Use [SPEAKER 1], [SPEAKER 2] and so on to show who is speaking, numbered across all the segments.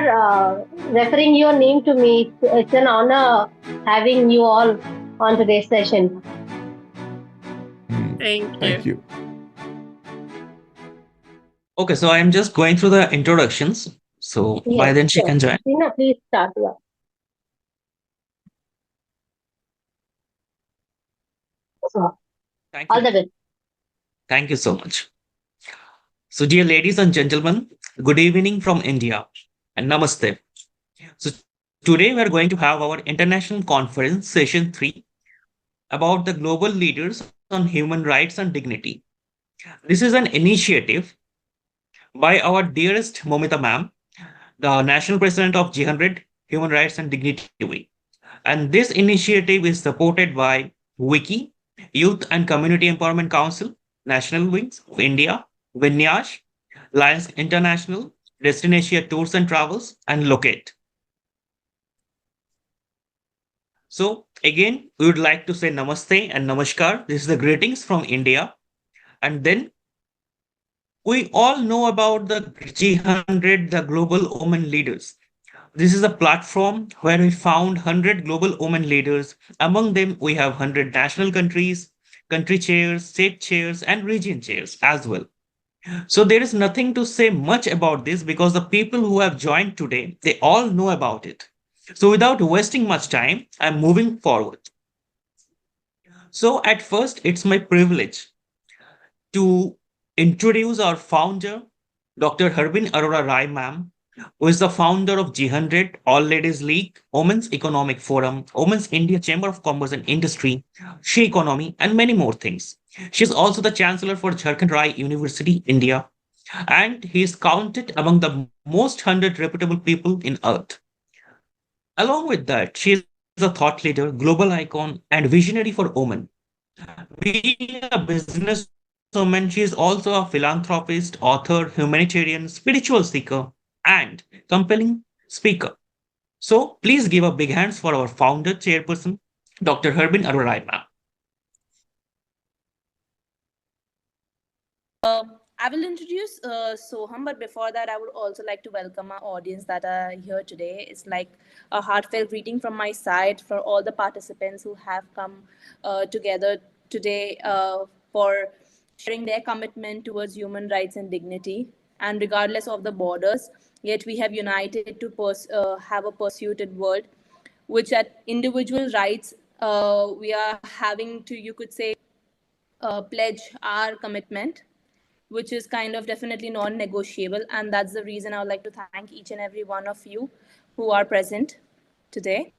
[SPEAKER 1] referring your name to me. It's an honor having you all on today's session.
[SPEAKER 2] Thank
[SPEAKER 3] Thank
[SPEAKER 2] you.
[SPEAKER 3] you.
[SPEAKER 4] Okay, so I am just going through the introductions. So by
[SPEAKER 1] Yes,
[SPEAKER 4] then she
[SPEAKER 1] sure.
[SPEAKER 4] can join.
[SPEAKER 1] Tina, please start. Yeah. So,
[SPEAKER 4] Thank
[SPEAKER 1] all
[SPEAKER 4] you.
[SPEAKER 1] the best.
[SPEAKER 4] Thank you so much. So, dear ladies and gentlemen, good evening from India and namaste. So, today we are going to have our international conference, session 3, about the global leaders on human rights and dignity. This is an initiative by our dearest Moumita ma'am, the national president of G100 Human Rights and Dignity Week. And this initiative is supported by Wiki, Youth and Community Empowerment Council, National Wings of India, Vinyas, Lions International, Destination Tours and Travels, and Locate. So again, we would like to say namaste and namaskar. This is the greetings from India. And then we all know about the G100, the global women leaders. This is a platform where we found 100 global women leaders. Among them, we have 100 national countries, country chairs, state chairs, and region chairs as well. So there is nothing to say much about this because the people who have joined today, they all know about it. So without wasting much time, I'm moving forward. So at first, it's my privilege to introduce our founder, Dr. Harbin Arora Rai ma'am, who is the founder of G100, All Ladies League, Women's Economic Forum, Women's India Chamber of Commerce and Industry, She Economy, and many more things. She is also the chancellor for Jharkhand Rai University, India, and he is counted among the most 100 reputable people in Earth. Along with that, she is a thought leader, global icon, and visionary for women. Being a businesswoman, she is also a philanthropist, author, humanitarian, spiritual seeker, and compelling speaker. So please give a big hands for our founder, chairperson, Dr. Harbin Arorai ma'am.
[SPEAKER 2] I will introduce Soham, but before that, I would also like to welcome our audience that are here today. It's like a heartfelt greeting from my side for all the participants who have come together today for sharing their commitment towards human rights and dignity. And regardless of the borders, yet we have united to have a pursued world, which at individual rights we are having to, you could say, pledge our commitment, which is kind of definitely non-negotiable, and that's the reason I would like to thank each and every one of you who are present today.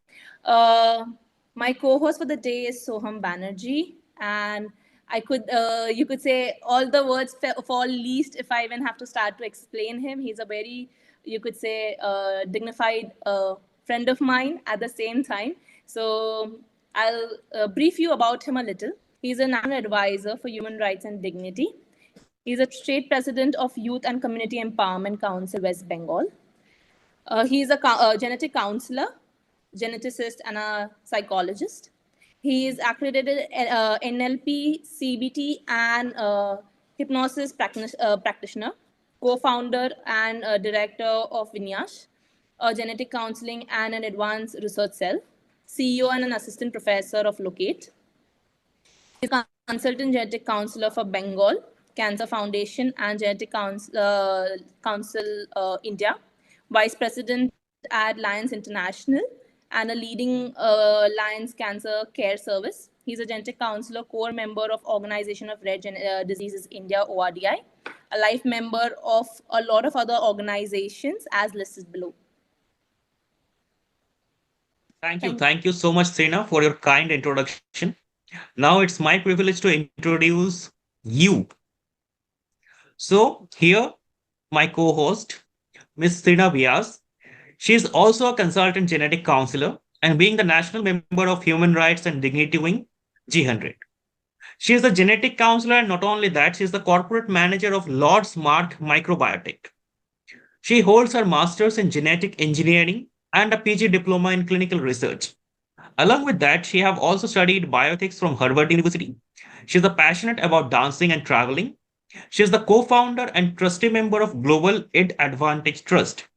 [SPEAKER 2] My co-host for the day is Soham Banerjee, and you could say all the words fall least if I even have to start to explain him. He's a very, you could say, dignified friend of mine at the same time. So I'll brief you about him a little. He's a national advisor for human rights and dignity. He's a state president of Youth and Community Empowerment Council, West Bengal. He's a genetic counselor, geneticist, and a psychologist. He is accredited NLP, CBT, and hypnosis practitioner, co-founder and director of Vinyas, a genetic counseling and an advanced research cell, CEO and an assistant professor of Locate. He's consultant genetic counselor for Bengal Cancer Foundation and Genetic Council India, vice president at Lions International, and a leading Lions Cancer Care Service. He's a genetic counselor, core member of Organization of Rare Diseases India (ORDI), a life member of a lot of other organizations as listed below.
[SPEAKER 4] Thank you so much, Sena, for your kind introduction. Now it's my privilege to introduce you. So here, my co-host, Miss Sena Vyas. She is also a consultant genetic counselor and being the national member of Human Rights and Dignity Wing, G100. She is a genetic counselor, and not only that, she is the corporate manager of Lord Smart Microbiotech. She holds her master's in genetic engineering and a PG diploma in clinical research. Along with that, she have also studied bioethics from Harvard University. She is passionate about dancing and traveling. She is the co-founder and trustee member of Global Ed Advantage Trust.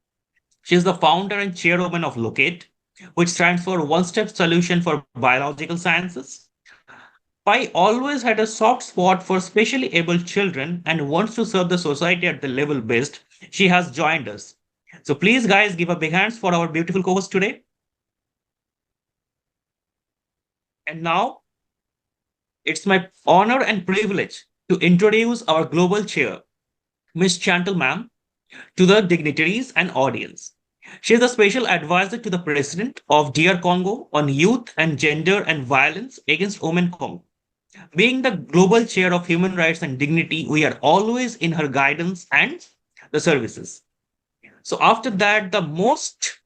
[SPEAKER 4] She is the founder and chairwoman of Locate, which stands for One Step Solution for Biological Sciences. Pai always had a soft spot for specially abled children and wants to serve the society at the level best. She has joined us. So please, guys, give a big hands for our beautiful co-host today. And now it's my honor and privilege to introduce our global chair, Miss Chantal Ma'am, to the dignitaries and audience. She is the special advisor to the president of DR Congo on youth and gender and violence against women Congo. Being the global chair of human rights and dignity, we are always in her guidance and the services. So after that, the most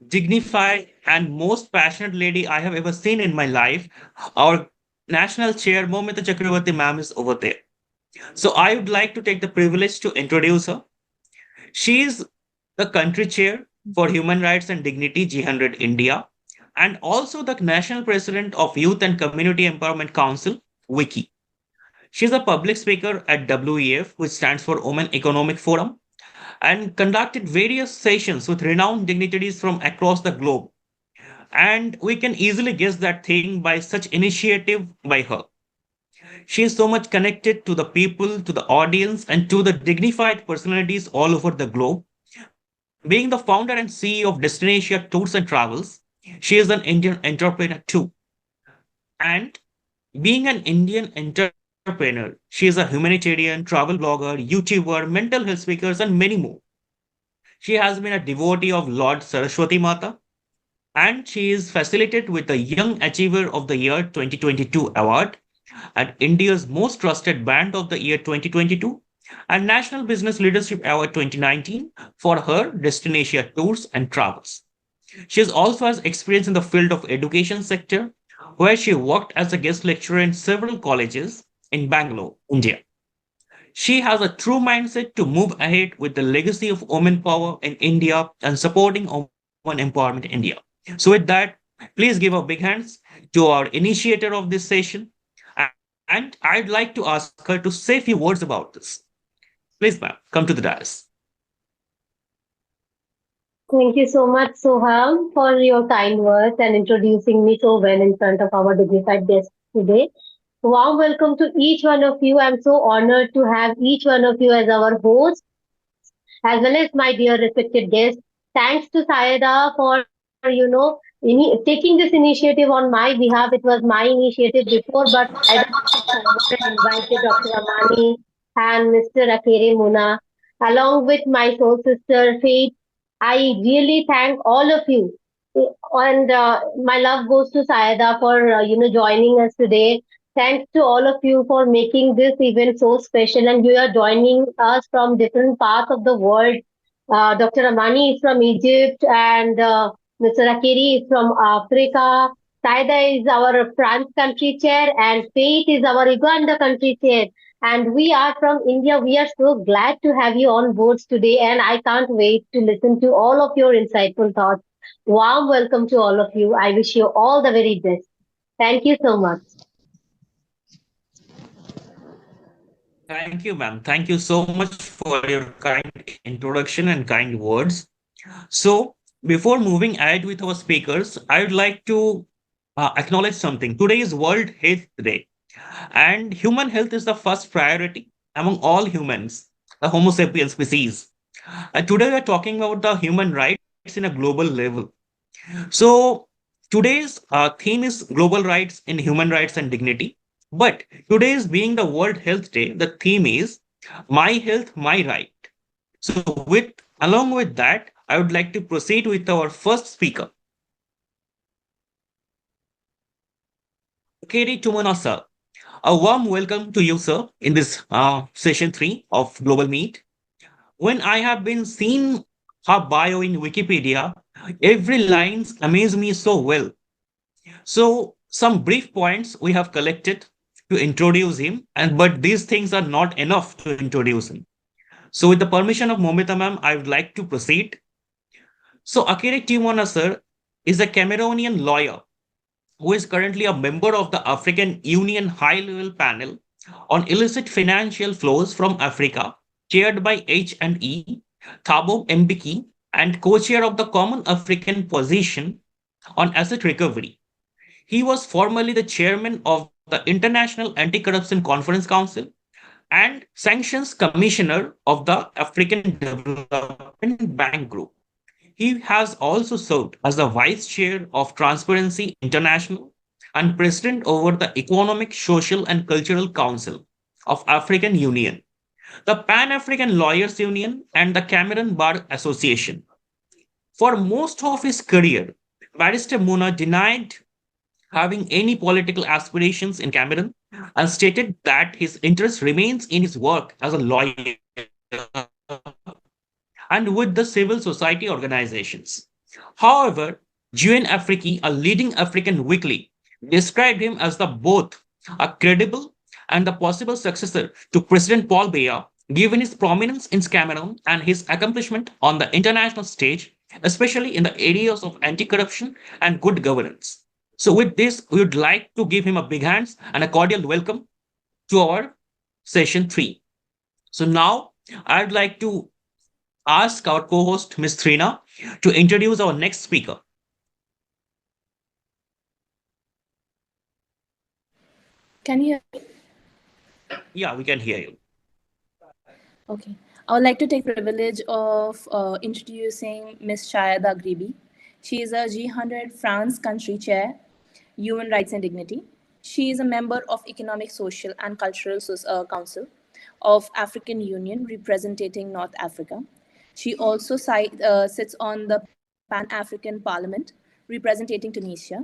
[SPEAKER 4] dignified and most passionate lady I have ever seen in my life, our national chair, Moumita Chakraborty ma'am, is over there. So I would like to take the privilege to introduce her. She is the country chair for Human Rights and Dignity G100 India, and also the national president of Youth and Community Empowerment Council, WIKI. She is a public speaker at WEF, which stands for Women Economic Forum, and conducted various sessions with renowned dignitaries from across the globe. And we can easily guess that thing by such initiative by her. She is so much connected to the people, to the audience, and to the dignified personalities all over the globe. Being the founder and CEO of Destination Tours and Travels, she is an Indian entrepreneur too. And being an Indian entrepreneur, she is a humanitarian, travel blogger, YouTuber, mental health speakers, and many more. She has been a devotee of Lord Saraswati Mata, and she is facilitated with the Young Achiever of the Year 2022 award at India's Most Trusted Brand of the Year 2022 and National Business Leadership Award 2019 for her Destination Tours and Travels. She is also has experience in the field of education sector, where she worked as a guest lecturer in several colleges in Bangalore, India. She has a true mindset to move ahead with the legacy of women power in India and supporting women empowerment in India. So with that, please give a big hands to our initiator of this session. And I'd like to ask her to say a few words about this. Please, ma'am, come to the dais.
[SPEAKER 1] Thank you so much, Soham, for your kind words and introducing me so well in front of our dignified guests today. Warm welcome to each one of you. I'm so honored to have each one of you as our host, as well as my dear respected guests. Thanks to Saida for, taking this initiative on my behalf. It was my initiative before, but Saida took it forward and invited Dr. Amani and Mr. Akere Muna, along with my soul sister Faith. I really thank all of you. And my love goes to Saida for, joining us today. Thanks to all of you for making this event so special. And you are joining us from different parts of the world. Dr. Amani is from Egypt, and Mr. Akiri is from Africa. Saida is our France country chair, and Faith is our Uganda country chair. And we are from India. We are so glad to have you on board today, and I can't wait to listen to all of your insightful thoughts. Warm welcome to all of you. I wish you all the very best. Thank you so much.
[SPEAKER 4] Thank you, ma'am. Thank you so much for your kind introduction and kind words. So, before moving ahead with our speakers, I would like to acknowledge something. Today is World Health Day, and human health is the first priority among all humans, the Homo sapiens species. Today, we are talking about the human rights in a global level. So, today's theme is global rights in human rights and dignity. But today's being the World Health Day, the theme is my health, my right. So, along with that, I would like to proceed with our first speaker, Akere Tumana sir. A warm welcome to you, sir, in this session 3 of Global Meet. When I have been seeing her bio in Wikipedia, every lines amaze me so well. So some brief points we have collected to introduce him, and but these things are not enough to introduce him. So with the permission of Moumita ma'am, I would like to proceed. So Akere Timona sir is a Cameroonian lawyer who is currently a member of the African Union High-Level Panel on Illicit Financial Flows from Africa, chaired by H&E, Thabo Mbeki, and co-chair of the Common African Position on Asset Recovery. He was formerly the chairman of the International Anti-Corruption Conference Council and Sanctions Commissioner of the African Development Bank Group. He has also served as the vice chair of Transparency International and president over the Economic, Social, and Cultural Council of African Union, the Pan African Lawyers Union, and the Cameroon Bar Association. For most of his career, Barrister Muna denied having any political aspirations in Cameroon and stated that his interest remains in his work as a lawyer and with the civil society organizations. However, GN Afrique, a leading African weekly, described him as the both a credible and the possible successor to President Paul Biya, given his prominence in Cameroon and his accomplishment on the international stage, especially in the areas of anti-corruption and good governance. So with this, we would like to give him a big hands and a cordial welcome to our session 3. So now I'd like to ask our co-host, Ms. Trina, to introduce our next speaker.
[SPEAKER 2] Can you?
[SPEAKER 4] Yeah, we can hear you.
[SPEAKER 2] Okay. I would like to take privilege of introducing Ms. Shayada AGREBI. She is a G100 France country chair, Human Rights and Dignity. She is a member of Economic, Social and Cultural Council of African Union representing North Africa. She also sits on the Pan-African Parliament representing Tunisia.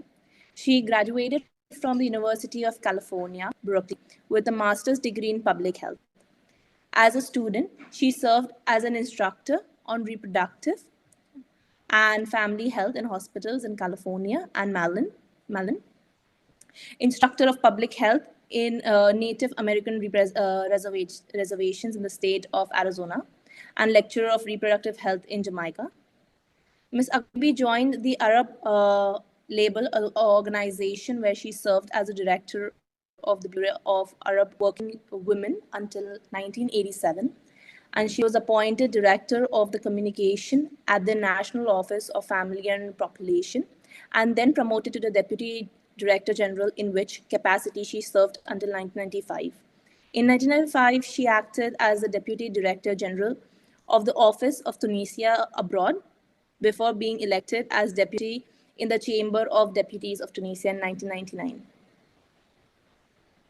[SPEAKER 2] She graduated from the University of California, Berkeley, with a master's degree in public health. As a student, she served as an instructor on reproductive and family health in hospitals in California and Malin, instructor of public health in Native American reservations in the state of Arizona, and lecturer of reproductive health in Jamaica. Ms. AGREBI joined the Arab Label organization where she served as a director of the Bureau of Arab Working Women until 1987, and she was appointed director of the communication at the National Office of Family and Population, and then promoted to the deputy director general, in which capacity she served until 1995. In 1995, she acted as the deputy director general of the Office of Tunisia Abroad before being elected as deputy in the Chamber of Deputies of Tunisia in 1999.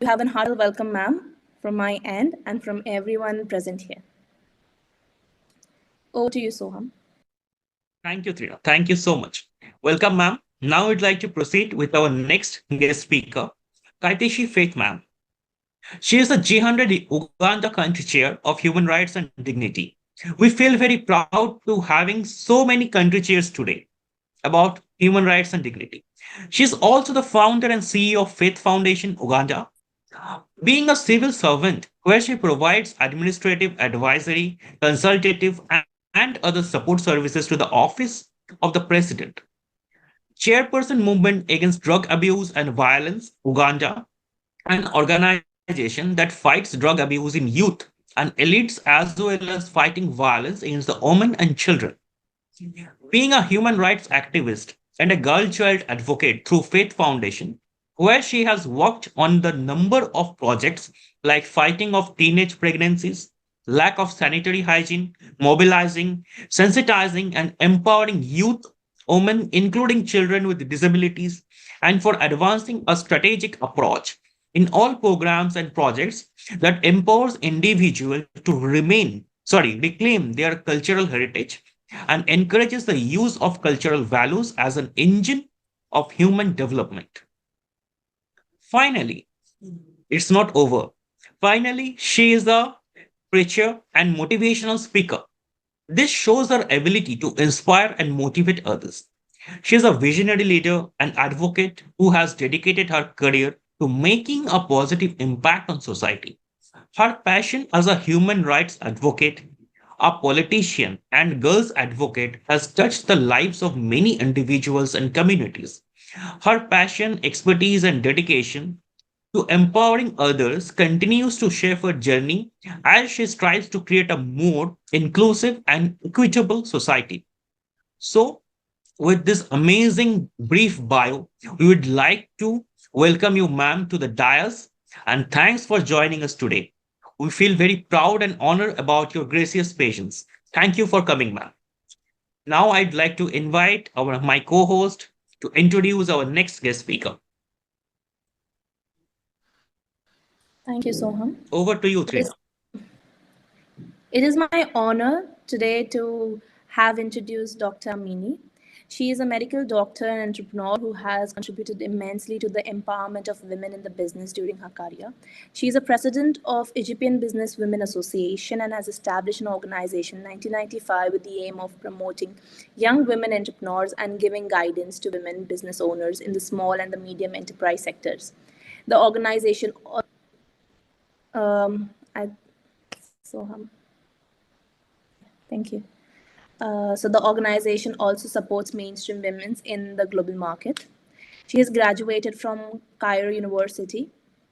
[SPEAKER 2] You have a hearty welcome, ma'am, from my end and from everyone present here. Over to you, Soham.
[SPEAKER 4] Thank you, Trina. Thank you so much. Welcome, ma'am. Now I'd like to proceed with our next guest speaker, Kaiteshi Faith, ma'am. She is the G100 Uganda Country Chair of Human Rights and Dignity. We feel very proud to having so many country chairs today about human rights and dignity. She is also the founder and CEO of Faith Foundation Uganda, being a civil servant where she provides administrative, advisory, consultative, and other support services to the office of the president. Chairperson Movement Against Drug Abuse and Violence, Uganda, an organization that fights drug abuse in youth and elites as well as fighting violence against the women and children. Being a human rights activist and a girl child advocate through Faith Foundation, where she has worked on the number of projects like fighting of teenage pregnancies, lack of sanitary hygiene, mobilizing, sensitizing, and empowering youth, women, including children with disabilities, and for advancing a strategic approach in all programs and projects that empowers individuals to reclaim their cultural heritage and encourages the use of cultural values as an engine of human development. Finally, it's not over. Finally, she is a preacher and motivational speaker. This shows her ability to inspire and motivate others. She is a visionary leader and advocate who has dedicated her career to making a positive impact on society. Her passion as a human rights advocate, a politician, and girls advocate has touched the lives of many individuals and communities. Her passion, expertise, and dedication to empowering others continues to shape her journey as she strives to create a more inclusive and equitable society. So, with this amazing brief bio, we would like to welcome you, ma'am, to the dais, and thanks for joining us today. We feel very proud and honored about your gracious patience. Thank you for coming, ma'am. Now, I'd like to invite my co-host to introduce our next guest speaker.
[SPEAKER 2] Thank you, Soham.
[SPEAKER 4] Over to you,
[SPEAKER 2] It is
[SPEAKER 4] Trina.
[SPEAKER 2] It is my honor today to have introduced Dr. Amini. She is a medical doctor and entrepreneur who has contributed immensely to the empowerment of women in the business during her career. She is a president of Egyptian Business Women Association and has established an organization in 1995 with the aim of promoting young women entrepreneurs and giving guidance to women business owners in the small and the medium enterprise sectors. The organization, I, so thank you. So the organization also supports mainstream women in the global market. She has graduated from Cairo University,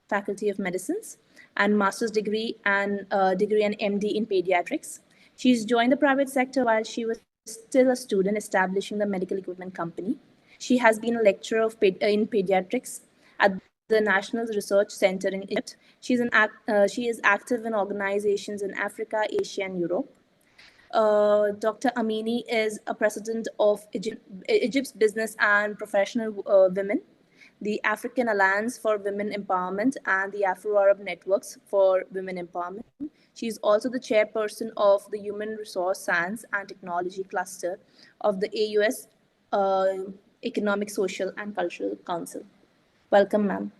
[SPEAKER 2] Faculty of Medicines, and master's degree and MD in pediatrics. She's joined the private sector while she was still a student, establishing the medical equipment company. She has been a lecturer in pediatrics at the National Research Center in Egypt. She is active in organizations in Africa, Asia, and Europe. Dr. Amini is a president of Egypt's Business and Professional Women, the African Alliance for Women Empowerment, and the Afro-Arab Networks for Women Empowerment. She is also the chairperson of the Human Resource Science and Technology Cluster of the AUS Economic, Social, and Cultural Council. Welcome, ma'am.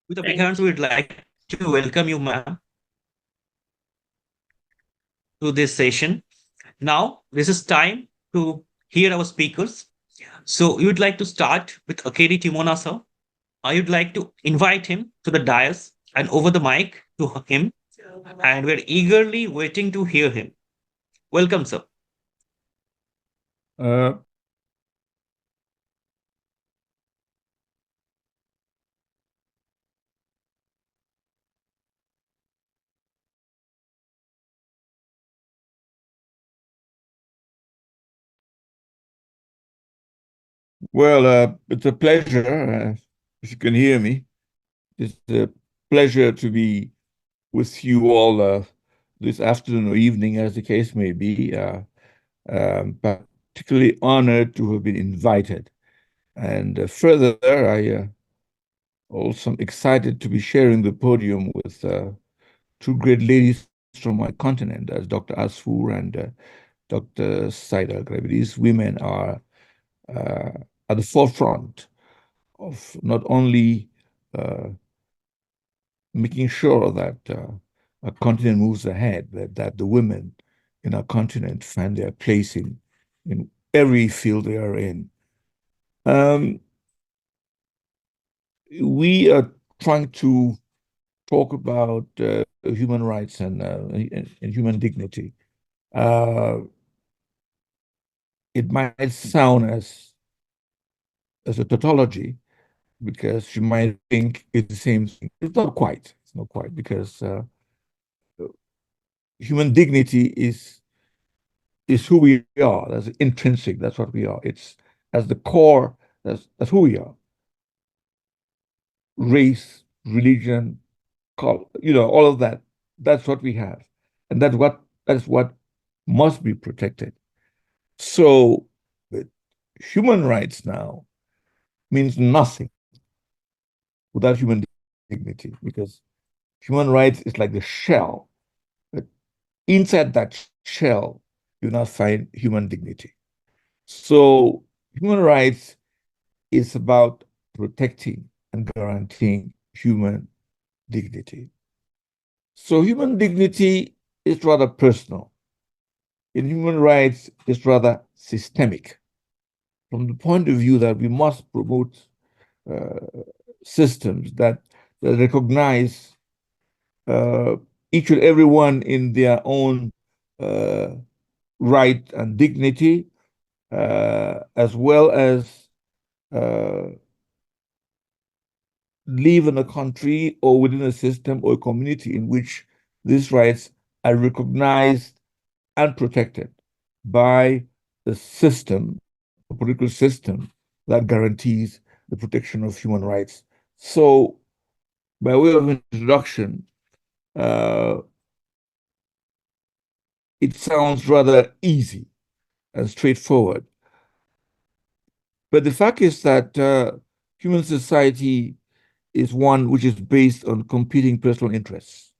[SPEAKER 4] With a big hands, we'd like to welcome you, ma'am, to this session. Now, this is time to hear our speakers. So, we would like to start with Akere Timona, sir. I would like to invite him to the dais and over the mic to him, and we're eagerly waiting to hear him. Welcome, sir.
[SPEAKER 3] Uh, it's a pleasure, if you can hear me. It's a pleasure to be with you all this afternoon or evening, as the case may be. Particularly honored to have been invited. And further, I also excited to be sharing the podium with two great ladies from my continent, as Dr. Asfour and Dr. SAIDA AGREBI. These women are at the forefront of not only making sure that our continent moves ahead, that the women in our continent find their place in every field they are in. We are trying to talk about human rights and human dignity. It might sound as a tautology, because you might think it's the same thing. It's not quite. It's not quite, because human dignity is who we are. That's intrinsic. That's what we are. It's as the core. That's who we are. Race, religion, all of that. That's what we have, and that's what must be protected. So, human rights now means nothing without human dignity, because human rights is like the shell. But inside that shell, you now find human dignity. So human rights is about protecting and guaranteeing human dignity. So human dignity is rather personal. In human rights, it's rather systemic, from the point of view that we must promote systems that recognize each and everyone in their own right and dignity, as well as live in a country or within a system or a community in which these rights are recognized and protected by the system, a political system that guarantees the protection of human rights. So, by way of introduction, it sounds rather easy and straightforward. But the fact is that human society is one which is based on competing personal interests,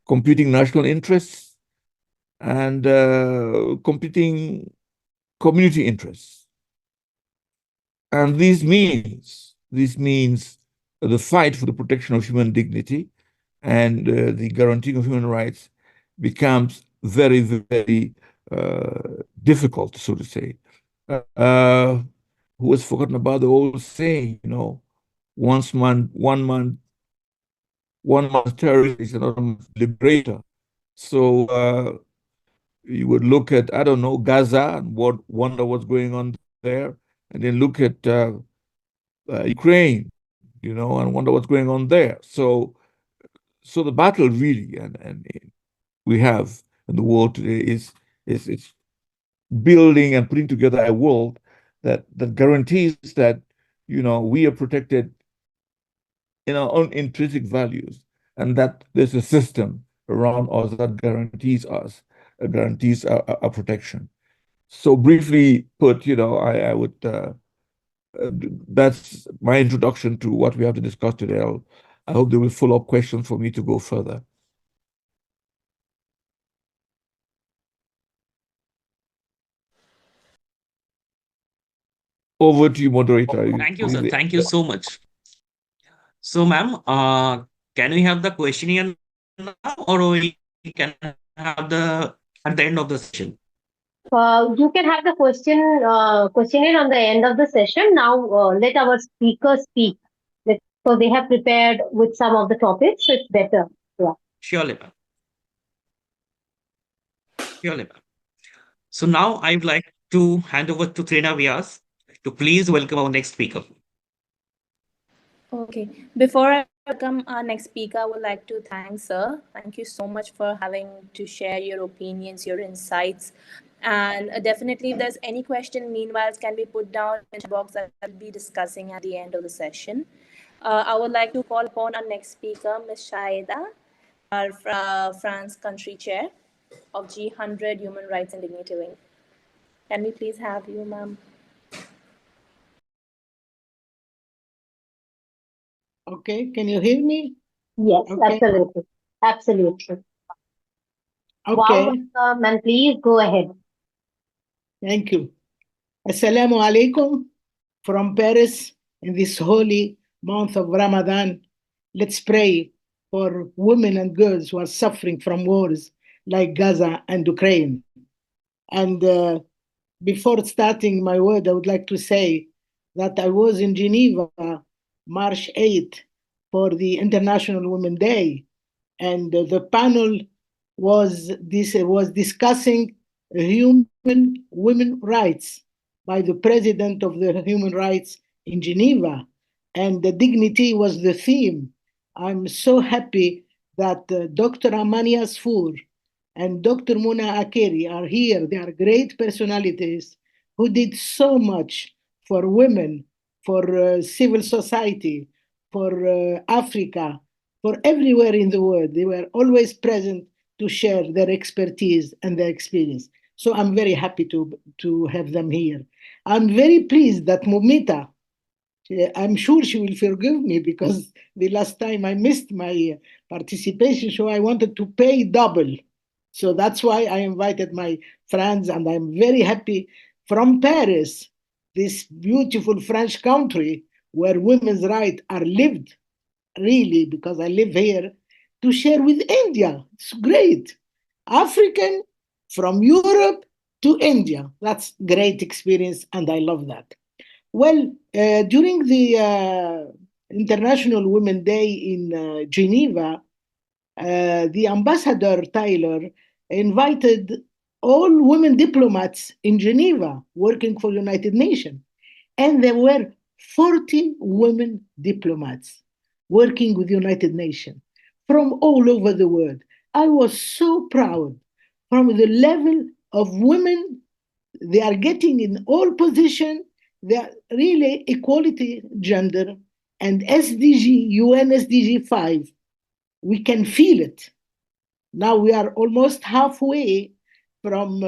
[SPEAKER 3] competing national interests, and competing community interests. And this means the fight for the protection of human dignity and the guaranteeing of human rights becomes very, very difficult, so to say. Who has forgotten about the old saying, one man's terrorist is another man's liberator. So you would look at, I don't know, Gaza and wonder what's going on there, and then look at Ukraine, and wonder what's going on there. So the battle really, and we have in the world today is it's building and putting together a world that guarantees that we are protected in our own intrinsic values, and that there's a system around us that guarantees our protection. So briefly put, I would that's my introduction to what we have to discuss today. I hope there will follow up questions for me to go further. Over to you, moderator.
[SPEAKER 4] Thank you, sir. Thank you so much. So, ma'am, can we have the questionnaire now, or we can have the at the end of the session?
[SPEAKER 1] You can have the questionnaire on the end of the session. Now, let our speakers speak. So they have prepared with some of the topics, so it's better. Yeah.
[SPEAKER 4] Surely, ma'am. Surely, ma'am. So now I would like to hand over to Trina Vyas to please welcome our next speaker.
[SPEAKER 2] Okay. Before I welcome our next speaker, I would like to thank sir. Thank you so much for having to share your opinions, your insights. And definitely, if there's any question, meanwhile, can be put down in the box that I'll be discussing at the end of the session. I would like to call upon our next speaker, Ms. SAIDA, our France country chair of G100 Human Rights and Dignity Wing. Can we please have you, ma'am?
[SPEAKER 5] Okay, can you hear me?
[SPEAKER 1] Yes,
[SPEAKER 5] Okay.
[SPEAKER 1] absolutely. Absolutely.
[SPEAKER 5] Okay,
[SPEAKER 1] Welcome, and please go ahead.
[SPEAKER 5] thank you. Assalamu alaikum from Paris in this holy month of Ramadan. Let's pray for women and girls who are suffering from wars like Gaza and Ukraine. And before starting my word, I would like to say that I was in Geneva March 8th for the International Women's Day, and the panel was discussing women rights by the president of the human rights in Geneva, and the dignity was the theme. I'm so happy that Dr. Amania Asfour and Dr. Muna Akere are here. They are great personalities who did so much for women, for civil society, for Africa, for everywhere in the world. They were always present to share their expertise and their experience. So I'm very happy to have them here. I'm very pleased that Moumita, I'm sure she will forgive me because the last time I missed my participation, so I wanted to pay double. So that's why I invited my friends, and I'm very happy from Paris, this beautiful French country where women's rights are lived, really, because I live here, to share with India. It's great. African from Europe to India. That's great experience, and I love that. Well, during the International Women's Day in Geneva, the ambassador Taylor invited all women diplomats in Geneva working for the United Nations. And there were 40 women diplomats working with the United Nations from all over the world. I was so proud from the level of women they are getting in all positions. They are really equality gender and SDG, UN SDG 5, we can feel it. Now we are almost halfway from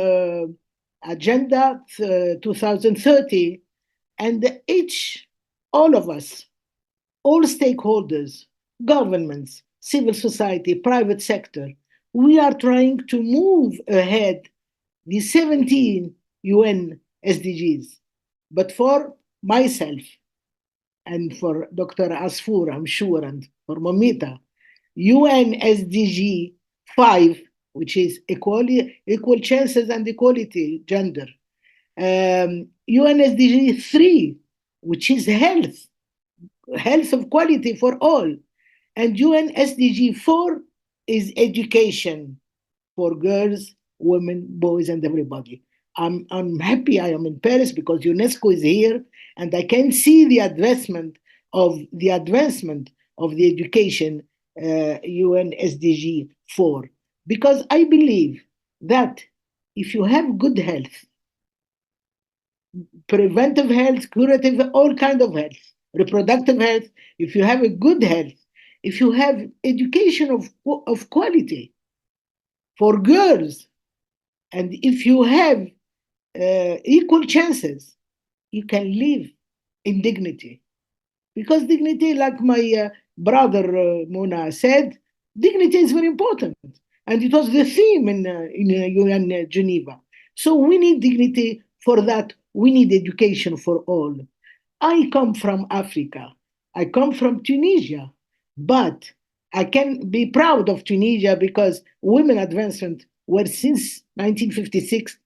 [SPEAKER 5] Agenda 2030, and all of us, all stakeholders, governments, civil society, private sector, we are trying to move ahead the 17 UN SDGs. But for myself and for Dr. Asfour, I'm sure, and for Moumita, UN SDG 5, which is equal chances and equality, gender. UN SDG 3, which is health of quality for all. And UN SDG 4 is education for girls, women, boys, and everybody. I'm happy I am in Paris because UNESCO is here, and I can see the advancement of the education UN SDG 4. Because I believe that if you have good health, preventive health, curative, all kind of health, reproductive health, if you have a good health, if you have education of quality for girls, and if you have equal chances, you can live in dignity. Because dignity, like my brother Mona said, dignity is very important. And it was the theme in UN Geneva. So we need dignity for that. We need education for all. I come from Africa. I come from Tunisia. But I can be proud of Tunisia because women advancement were since 1956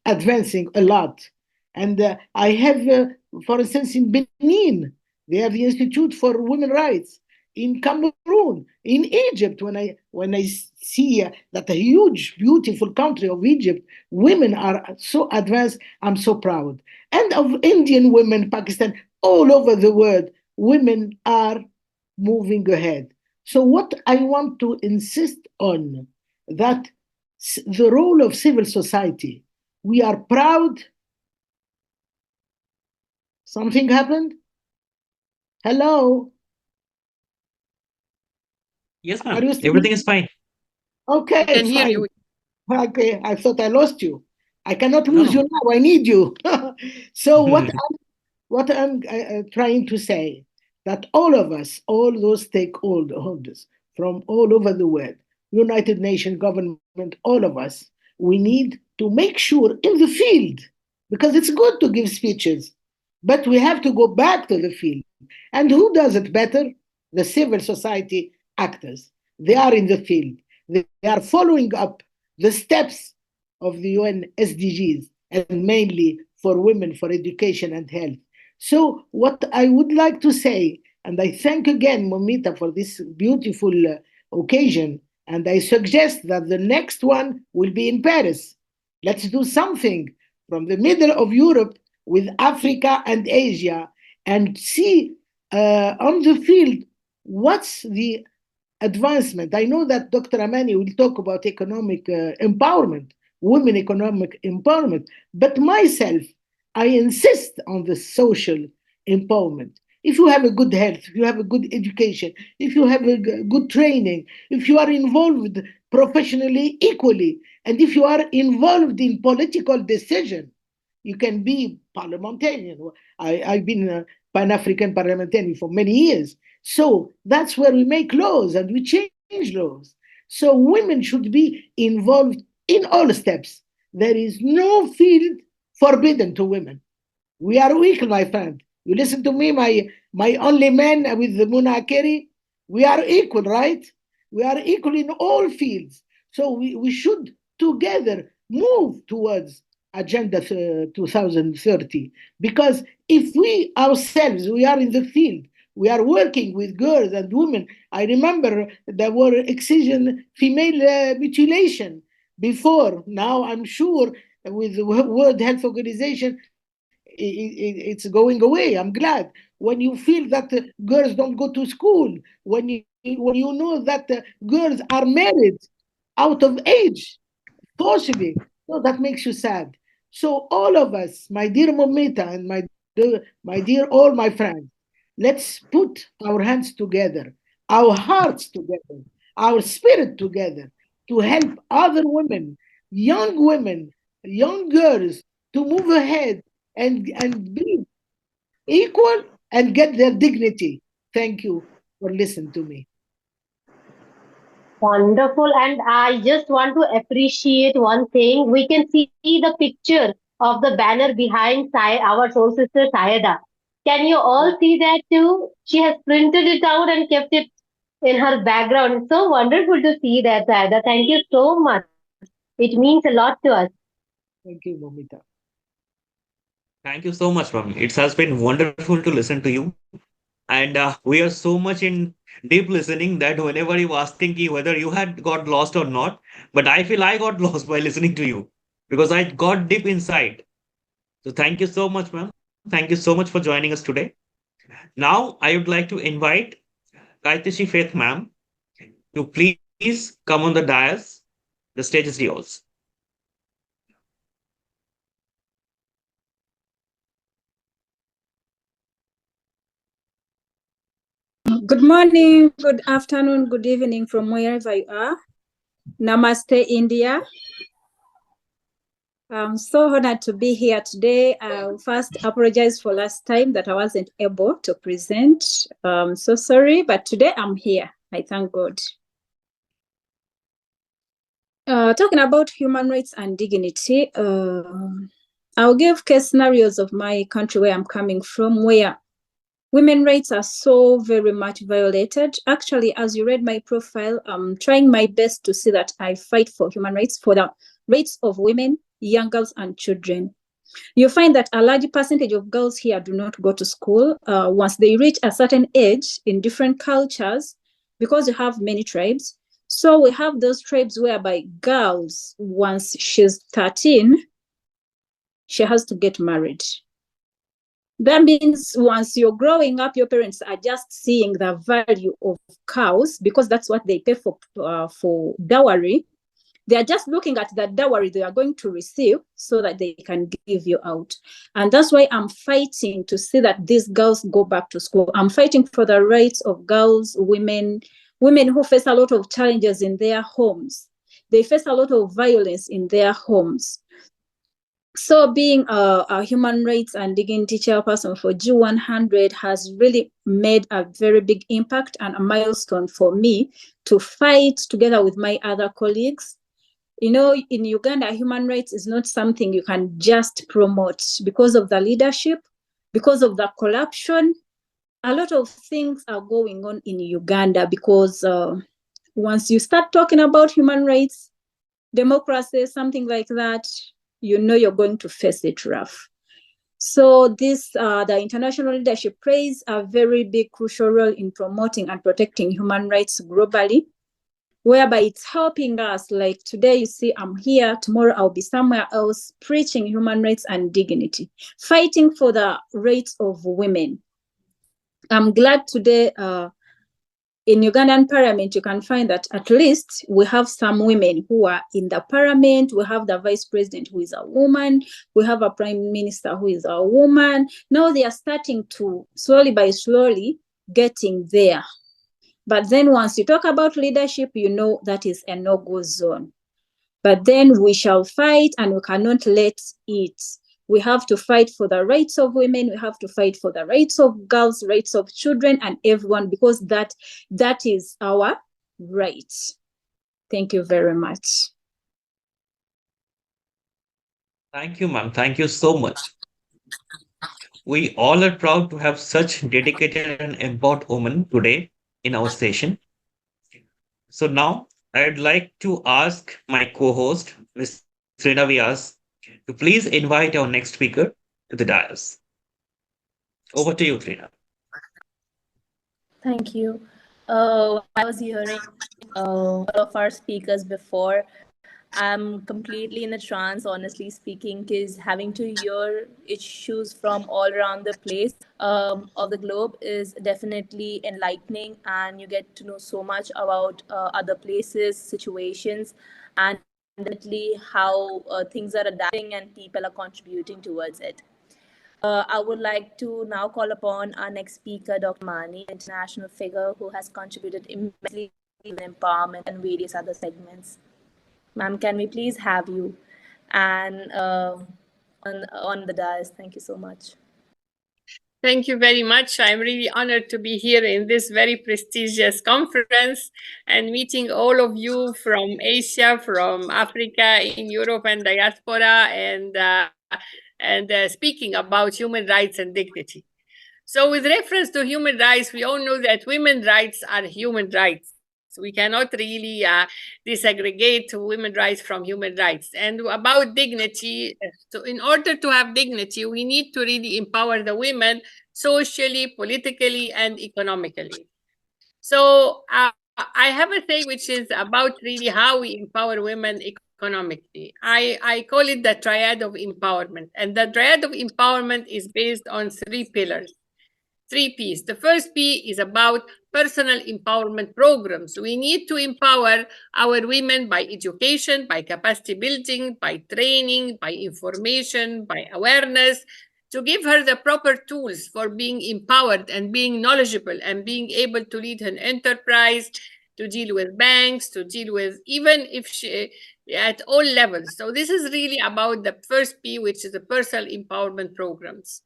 [SPEAKER 5] advancing a lot. And I have, for instance, in Benin, they have the Institute for Women Rights. In Cameroon, in Egypt, when I see that a huge, beautiful country of Egypt, women are so advanced, I'm so proud. And of Indian women, Pakistan, all over the world, women are moving ahead. So what I want to insist on, that the role of civil society, we are proud. Something happened? Hello?
[SPEAKER 4] Yes,
[SPEAKER 5] Are
[SPEAKER 4] ma'am.
[SPEAKER 5] you still?
[SPEAKER 4] Everything is fine.
[SPEAKER 5] Okay,
[SPEAKER 6] We can hear
[SPEAKER 5] fine.
[SPEAKER 6] you.
[SPEAKER 5] Okay, I thought I lost you. I cannot
[SPEAKER 4] No,
[SPEAKER 5] lose
[SPEAKER 4] no.
[SPEAKER 5] you now. I need you. So what I'm trying to say, that all of us, all those stakeholders from all over the world, United Nations government, all of us, we need to make sure in the field, because it's good to give speeches, but we have to go back to the field. And who does it better? The civil society actors. They are in the field. They are following up the steps of the UN SDGs, and mainly for women, for education and health. So, what I would like to say, and I thank again Moumita for this beautiful occasion, and I suggest that the next one will be in Paris. Let's do something from the middle of Europe with Africa and Asia, and see on the field what's the advancement. I know that Dr. Amani will talk about economic empowerment, women economic empowerment, but myself, I insist on the social empowerment. If you have a good health, if you have a good education, if you have a good training, if you are involved professionally equally, and if you are involved in political decision, you can be parliamentarian. I've been a Pan-African parliamentarian for many years. So that's where we make laws and we change laws. So women should be involved in all steps. There is no field forbidden to women. We are equal, my friend. You listen to me, my only man with the Muna Akere. We are equal, right? We are equal in all fields. So we should together move towards Agenda 2030. Because if we ourselves, we are in the field, we are working with girls and women. I remember there were excision, female mutilation before. Now I'm sure with the World Health Organization, it's going away. I'm glad. When you feel that girls don't go to school, when you know that girls are married out of age, forcibly. So that makes you sad. So all of us, my dear Moumita and my dear all my friends, let's put our hands together, our hearts together, our spirit together to help other women, young girls to move ahead and be equal and get their dignity. Thank you for listening to me.
[SPEAKER 1] Wonderful. And I just want to appreciate one thing. We can see the picture of the banner behind our soul sister Sayada. Can you all see that too? She has printed it out and kept it in her background. It's so wonderful to see that, Sayada. Thank you so much. It means a lot to us.
[SPEAKER 5] Thank you, Moumita.
[SPEAKER 4] Thank you so much, Mami. It has been wonderful to listen to you. And we are so much in deep listening that whenever you asking ki whether you had got lost or not, but I feel I got lost by listening to you because I got deep inside. So thank you so much, ma'am. Thank you so much for joining us today. Now I would like to invite Kaitishi Faith, ma'am, to please come on the dais. The stage is yours.
[SPEAKER 6] Good morning, good afternoon, good evening from wherever you are. Namaste, India. I'm so honored to be here today. I first apologize for last time that I wasn't able to present. So sorry, but today I'm here. I thank God. Talking about human rights and dignity, I'll give case scenarios of my country where I'm coming from, where women's rights are so very much violated. Actually, as you read my profile, I'm trying my best to see that I fight for human rights, for the rights of women, young girls, and children. You find that a large percentage of girls here do not go to school. Once they reach a certain age in different cultures, because you have many tribes. So we have those tribes whereby girls, once she's 13, she has to get married. That means once you're growing up, your parents are just seeing the value of cows because that's what they pay for dowry. They are just looking at the dowry they are going to receive so that they can give you out. And that's why I'm fighting to see that these girls go back to school. I'm fighting for the rights of girls, women who face a lot of challenges in their homes. They face a lot of violence in their homes. So being a human rights and dignity chairperson for G100 has really made a very big impact and a milestone for me to fight together with my other colleagues. You know, in Uganda, human rights is not something you can just promote because of the leadership, because of the corruption. A lot of things are going on in Uganda because once you start talking about human rights, democracy, something like that, you know you're going to face it rough. So this, the international leadership plays a very big crucial role in promoting and protecting human rights globally, whereby it's helping us. Like today, you see, I'm here, tomorrow I'll be somewhere else preaching human rights and dignity, fighting for the rights of women. I'm glad today in Ugandan parliament, you can find that at least we have some women who are in the parliament. We have the vice president who is a woman. We have a prime minister who is a woman. Now they are starting to slowly by slowly getting there. But then once you talk about leadership, you know that is a no-go zone. But then we shall fight and we cannot let it. We have to fight for the rights of women. We have to fight for the rights of girls, rights of children, and everyone, because that is our right. Thank you very much.
[SPEAKER 4] Thank you, ma'am. Thank you so much. We all are proud to have such dedicated and empowered women today in our session. So now I'd like to ask my co-host, Ms. Trina Vyas, to please invite our next speaker to the dais. Over to you, Trina.
[SPEAKER 2] Thank you. I was hearing all of our speakers before. I'm completely in a trance, honestly speaking, because having to hear issues from all around the place of the globe is definitely enlightening, and you get to know so much about other places, situations, and definitely how things are adapting and people are contributing towards it. I would like to now call upon our next speaker, Dr. Mani, an international figure who has contributed immensely in empowerment and various other segments. Ma'am, can we please have you and on the dais? Thank you so much.
[SPEAKER 7] Thank you very much. I'm really honored to be here in this very prestigious conference and meeting all of you from Asia, from Africa, in Europe and diaspora, and speaking about human rights and dignity. So with reference to human rights, we all know that women's rights are human rights. So we cannot really disaggregate women's rights from human rights. And about dignity, so in order to have dignity, we need to really empower the women socially, politically, and economically. So I have a thing which is about really how we empower women economically. I call it the triad of empowerment. And the triad of empowerment is based on 3 pillars. 3 P's. The first P is about personal empowerment programs. We need to empower our women by education, by capacity building, by training, by information, by awareness, to give her the proper tools for being empowered and being knowledgeable and being able to lead an enterprise, to deal with banks, to deal with even if she at all levels. So this is really about the first P, which is the personal empowerment programs.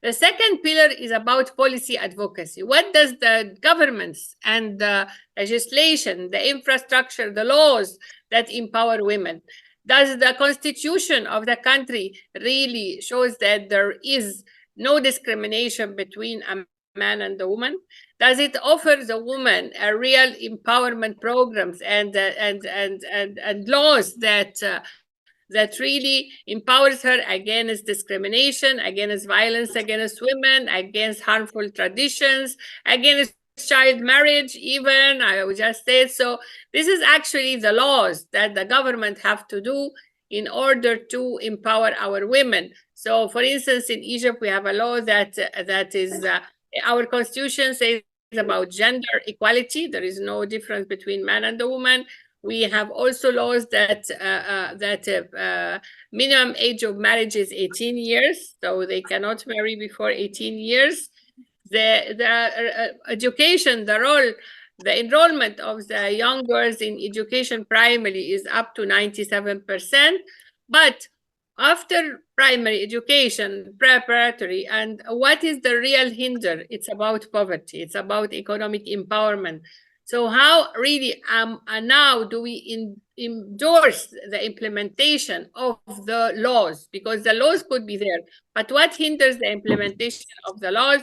[SPEAKER 7] The second pillar is about policy advocacy. What does the governments and the legislation, the infrastructure, the laws that empower women? Does the constitution of the country really shows that there is no discrimination between a man and a woman? Does it offer the woman a real empowerment programs and laws that really empowers her against discrimination, against violence against women, against harmful traditions, against child marriage, even, I would just say. So this is actually the laws that the government have to do in order to empower our women. So for instance, in Egypt, we have a law that is, our constitution says about gender equality. There is no difference between man and a woman. We have also laws that minimum age of marriage is 18 years, so they cannot marry before 18 years. The education, the role, the enrollment of the young girls in education primarily is up to 97%, but after primary education, preparatory, and what is the real hinder? It's about poverty. It's about economic empowerment. So how really now do we endorse the implementation of the laws? Because the laws could be there, but what hinders the implementation of the laws?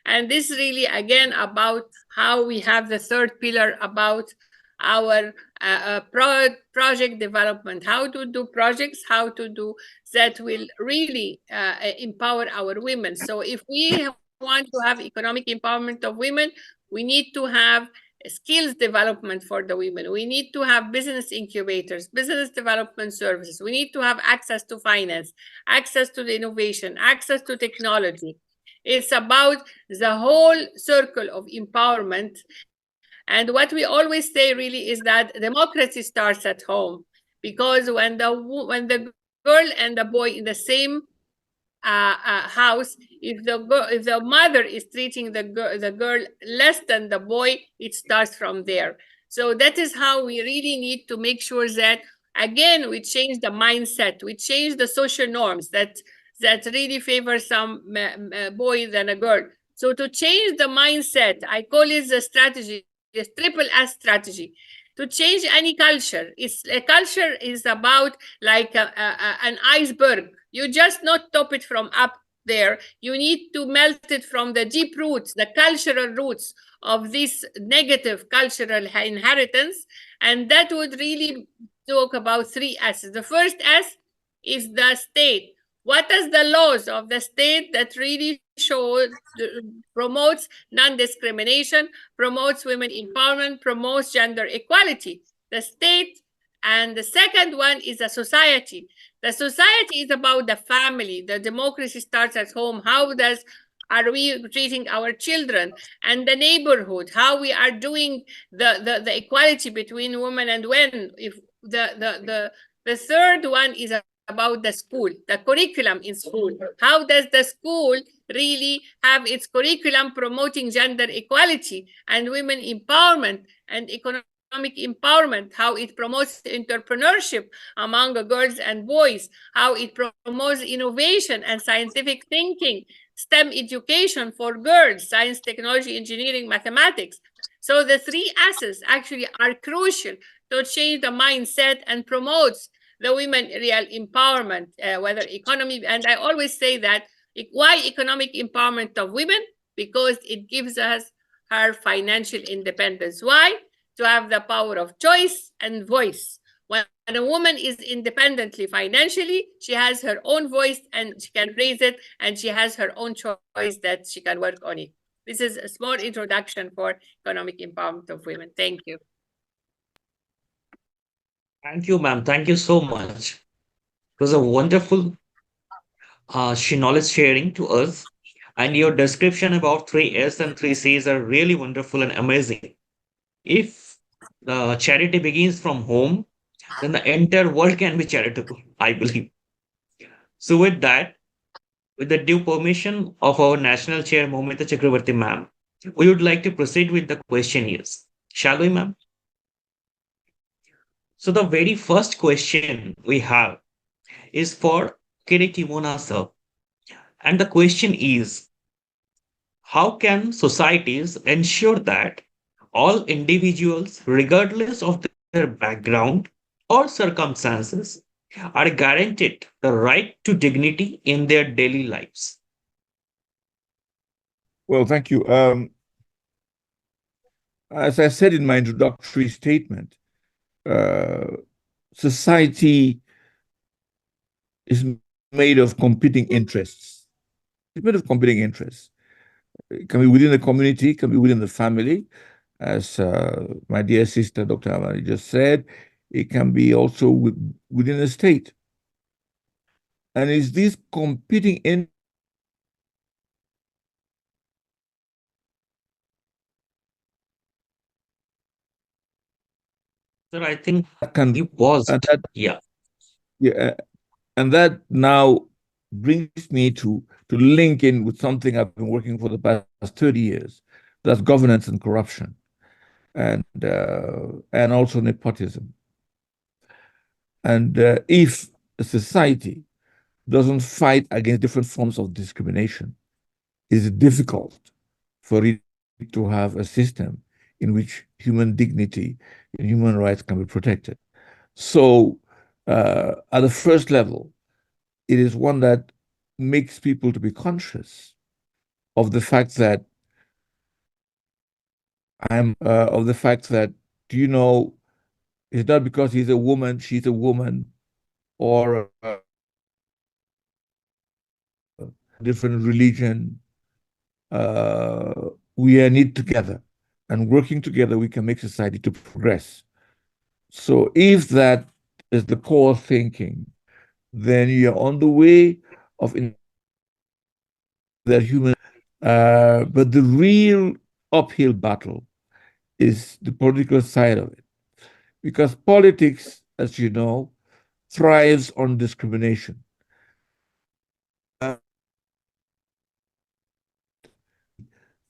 [SPEAKER 7] And this really, again, about how we have the third pillar about our project development, how to do projects, how to do that will really empower our women. So if we want to have economic empowerment of women, we need to have skills development for the women. We need to have business incubators, business development services. We need to have access to finance, access to the innovation, access to technology. It's about the whole circle of empowerment. And what we always say really is that democracy starts at home, because when the girl and the boy in the same house, if the mother is treating the girl less than the boy, it starts from there. So that is how we really need to make sure that, again, we change the mindset, we change the social norms that really favor some boy than a girl. So to change the mindset, I call it the strategy, the triple S strategy. To change any culture, a culture is about like an iceberg. You just not top it from up there. You need to melt it from the deep roots, the cultural roots of this negative cultural inheritance. And that would really talk about 3 S's. The first S is the state. What are the laws of the state that really promotes non-discrimination, promotes women empowerment, promotes gender equality? The state. And the second one is the society. The society is about the family. The democracy starts at home. How are we treating our children? And the neighborhood, how we are doing the equality between women and men. If The third one is about the school, the curriculum in school. How does the school really have its curriculum promoting gender equality and women empowerment and economic empowerment, how it promotes entrepreneurship among girls and boys, how it promotes innovation and scientific thinking, STEM education for girls, science, technology, engineering, mathematics. So the three S's actually are crucial to change the mindset and promotes the women real empowerment, whether economy, and I always say that why economic empowerment of women? Because it gives us her financial independence. Why? To have the power of choice and voice. When a woman is independently financially, she has her own voice and she can raise it, and she has her own choice that she can work on it. This is a small introduction for economic empowerment of women. Thank you.
[SPEAKER 4] Thank you, ma'am. Thank you so much. It was a wonderful knowledge sharing to us. And your description about 3S and 3Cs are really wonderful and amazing. If the charity begins from home, then the entire world can be charitable, I believe. So, with that, with the due permission of our National Chair, Moumita Chakraborty, ma'am, we would like to proceed with the questionnaires. Shall we, ma'am? So, the very first question we have is for Akere Kimona, sir. And the question is, how can societies ensure that all individuals, regardless of their background or circumstances, are guaranteed the right to dignity in their daily lives?
[SPEAKER 3] Well, thank you. As I said in my introductory statement, society is made of competing interests. It's made of competing interests. It can be within the community, it can be within the family, as my dear sister, Dr. Amani, just said. It can be also within the state. And it's these competing interests
[SPEAKER 4] Sir, I think
[SPEAKER 3] can
[SPEAKER 4] you paused.
[SPEAKER 3] and that,
[SPEAKER 4] Yeah.
[SPEAKER 3] and that now brings me to link in with something I've been working for the past 30 years. That's governance and corruption, and also nepotism. And if a society doesn't fight against different forms of discrimination, it's difficult for it to have a system in which human dignity and human rights can be protected. So, at the first level, it is one that makes people to be conscious of the fact that do you know, it's not because he's a woman, she's a woman, or a different religion. We are knit together, and working together, we can make society to progress. So if that is the core thinking, then you're on the way of that human. But the real uphill battle is the political side of it, because politics, as you know, thrives on discrimination.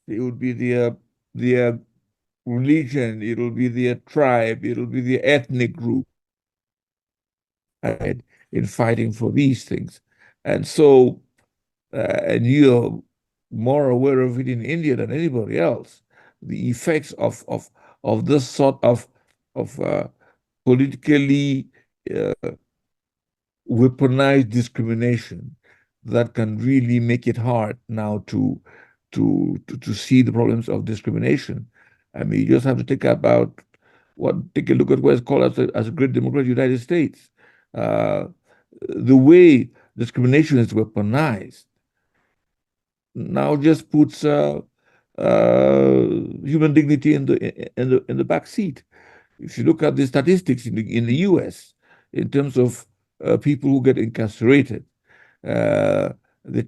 [SPEAKER 3] It would be the religion, it'll be the tribe, it'll be the ethnic group in fighting for these things. And so, and you're more aware of it in India than anybody else, the effects of this sort of politically weaponized discrimination that can really make it hard now to see the problems of discrimination. I mean, you just have to take a look at what's called as a great democratic United States. The way discrimination is weaponized now just puts human dignity in the back seat. If you look at the statistics in the U.S. in terms of people who get incarcerated, the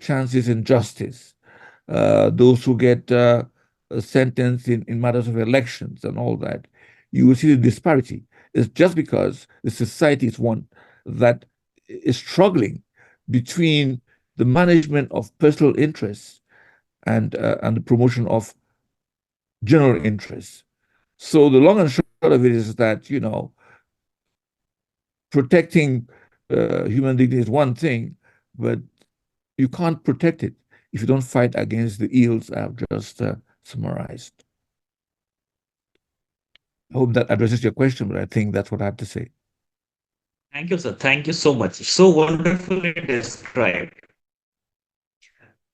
[SPEAKER 3] chances in justice, those who get sentenced in matters of elections and all that, you will see the disparity. It's just because the society is one that is struggling between the management of personal interests and the promotion of general interests. So the long and short of it is that, you know, protecting human dignity is one thing, but you can't protect it if you don't fight against the ills I've just summarized. I hope that addresses your question, but I think that's what I have to say.
[SPEAKER 4] Thank you, sir. Thank you so much. So wonderfully described.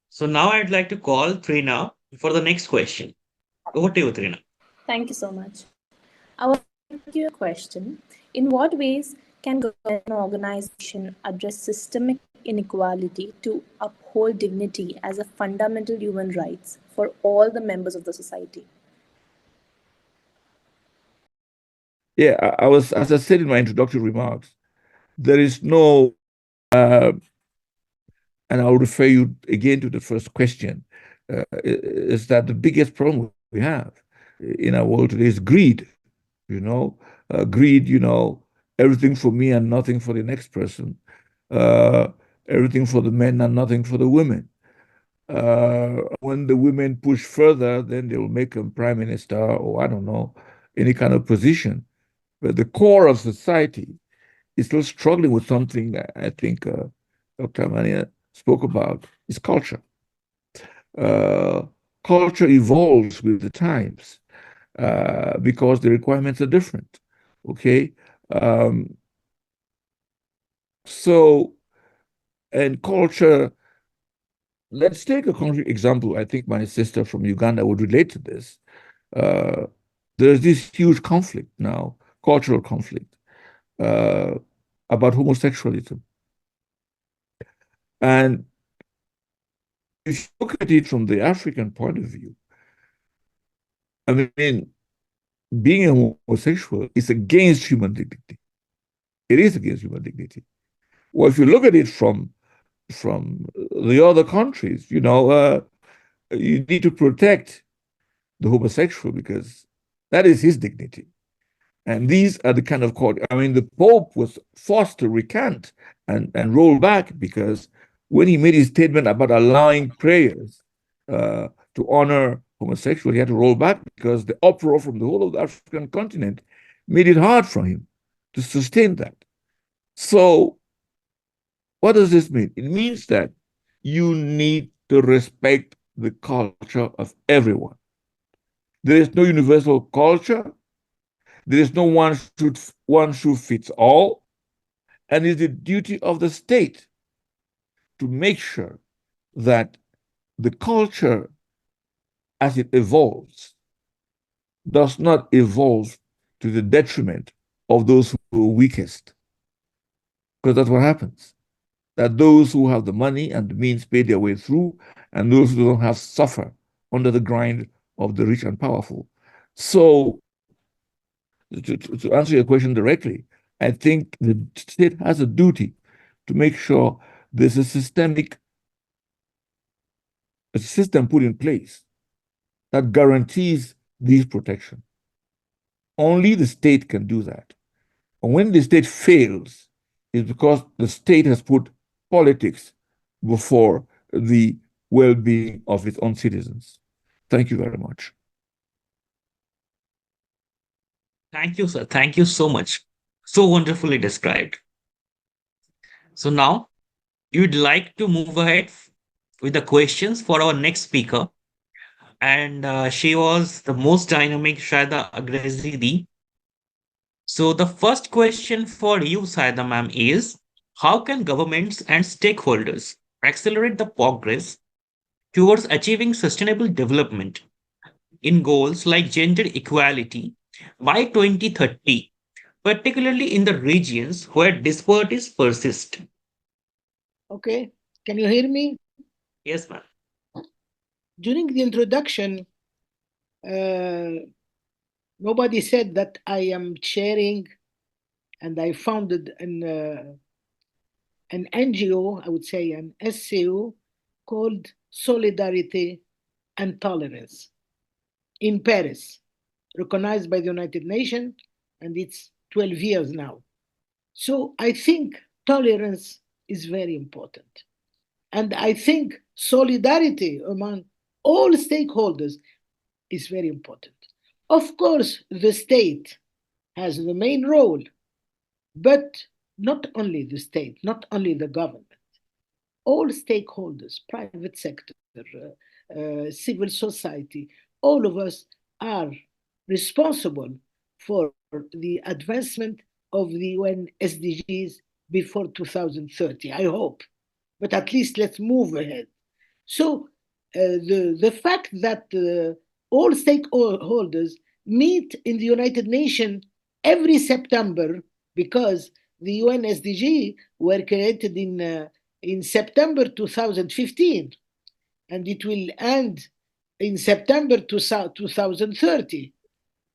[SPEAKER 4] So now I'd like to call Trina for the next question. Over to you, Trina.
[SPEAKER 2] Thank you so much. I want to ask you a question. In what ways can government and organization address systemic inequality to uphold dignity as a fundamental human rights for all the members of the society?
[SPEAKER 3] Yeah, I was, as I said in my introductory remarks, there is no, and I'll refer you again to the first question, is that the biggest problem we have in our world today is greed, you know, greed, you know, everything for me and nothing for the next person, everything for the men and nothing for the women. When the women push further, then they will make them prime minister or I don't know, any kind of position. But the core of society is still struggling with something I think Dr. Amania spoke about, is culture. Culture evolves with the times because the requirements are different. Okay. So, and culture, let's take a concrete example. I think my sister from Uganda would relate to this. There's this huge conflict now, cultural conflict, about homosexualism. And if you look at it from the African point of view, I mean, being a homosexual is against human dignity. It is against human dignity. Well, if you look at it from the other countries, you know, you need to protect the homosexual because that is his dignity. And these are the kind of I mean, the Pope was forced to recant and roll back because when he made his statement about allowing prayers to honor homosexuals, he had to roll back because the uproar from the whole of the African continent made it hard for him to sustain that. So, what does this mean? It means that you need to respect the culture of everyone. There is no universal culture. There is no one shoe fits all. And it's the duty of the state to make sure that the culture as it evolves does not evolve to the detriment of those who are weakest. Because that's what happens. That those who have the money and the means pay their way through, and those who don't have suffer under the grind of the rich and powerful. So, to answer your question directly, I think the state has a duty to make sure there's a system put in place that guarantees these protection. Only the state can do that. And when the state fails, it's because the state has put politics before the well-being of its own citizens. Thank you very much.
[SPEAKER 4] Thank you, sir. Thank you so much. So wonderfully described. So now you'd like to move ahead with the questions for our next speaker. And she was the most dynamic SAIDA AGREBI. So the first question for you, SAIDA ma'am, is how can governments and stakeholders accelerate the progress towards achieving sustainable development in goals like gender equality by 2030, particularly in the regions where disparities persist?
[SPEAKER 5] Okay, can you hear me?
[SPEAKER 4] Yes, ma'am.
[SPEAKER 5] During the introduction, nobody said that I am chairing and I founded an NGO, I would say an SCO, called Solidarity and Tolerance in Paris, recognized by the United Nations, and it's 12 years now. So I think tolerance is very important. And I think solidarity among all stakeholders is very important. Of course, the state has the main role, but not only the state, not only the government, all stakeholders, private sector, civil society, all of us are responsible for the advancement of the UN SDGs before 2030, I hope. But at least let's move ahead. So the fact that all stakeholders meet in the United Nations every September, because the UN SDG were created in September 2015, and it will end in September 2030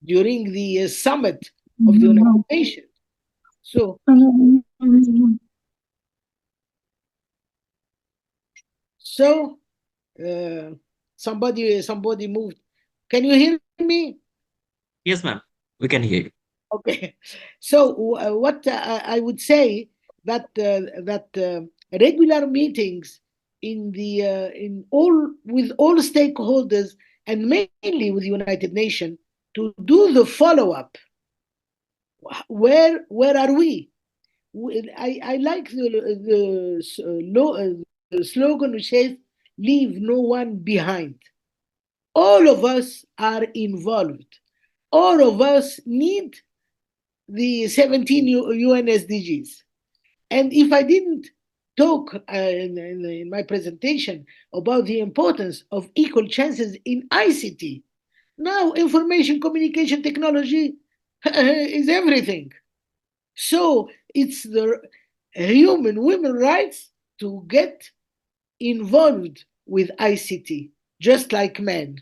[SPEAKER 5] during the summit of the United Nations. So somebody moved. Can you hear me?
[SPEAKER 4] Yes, ma'am. We can hear you.
[SPEAKER 5] Okay. So what I would say that regular meetings in all with all stakeholders and mainly with the United Nations to do the follow up. Where are we? I like the slogan which says leave no one behind. All of us are involved. All of us need the 17 UN SDGs. And if I didn't talk in my presentation about the importance of equal chances in ICT, now information communication technology is everything. So it's the women rights to get involved with ICT, just like men.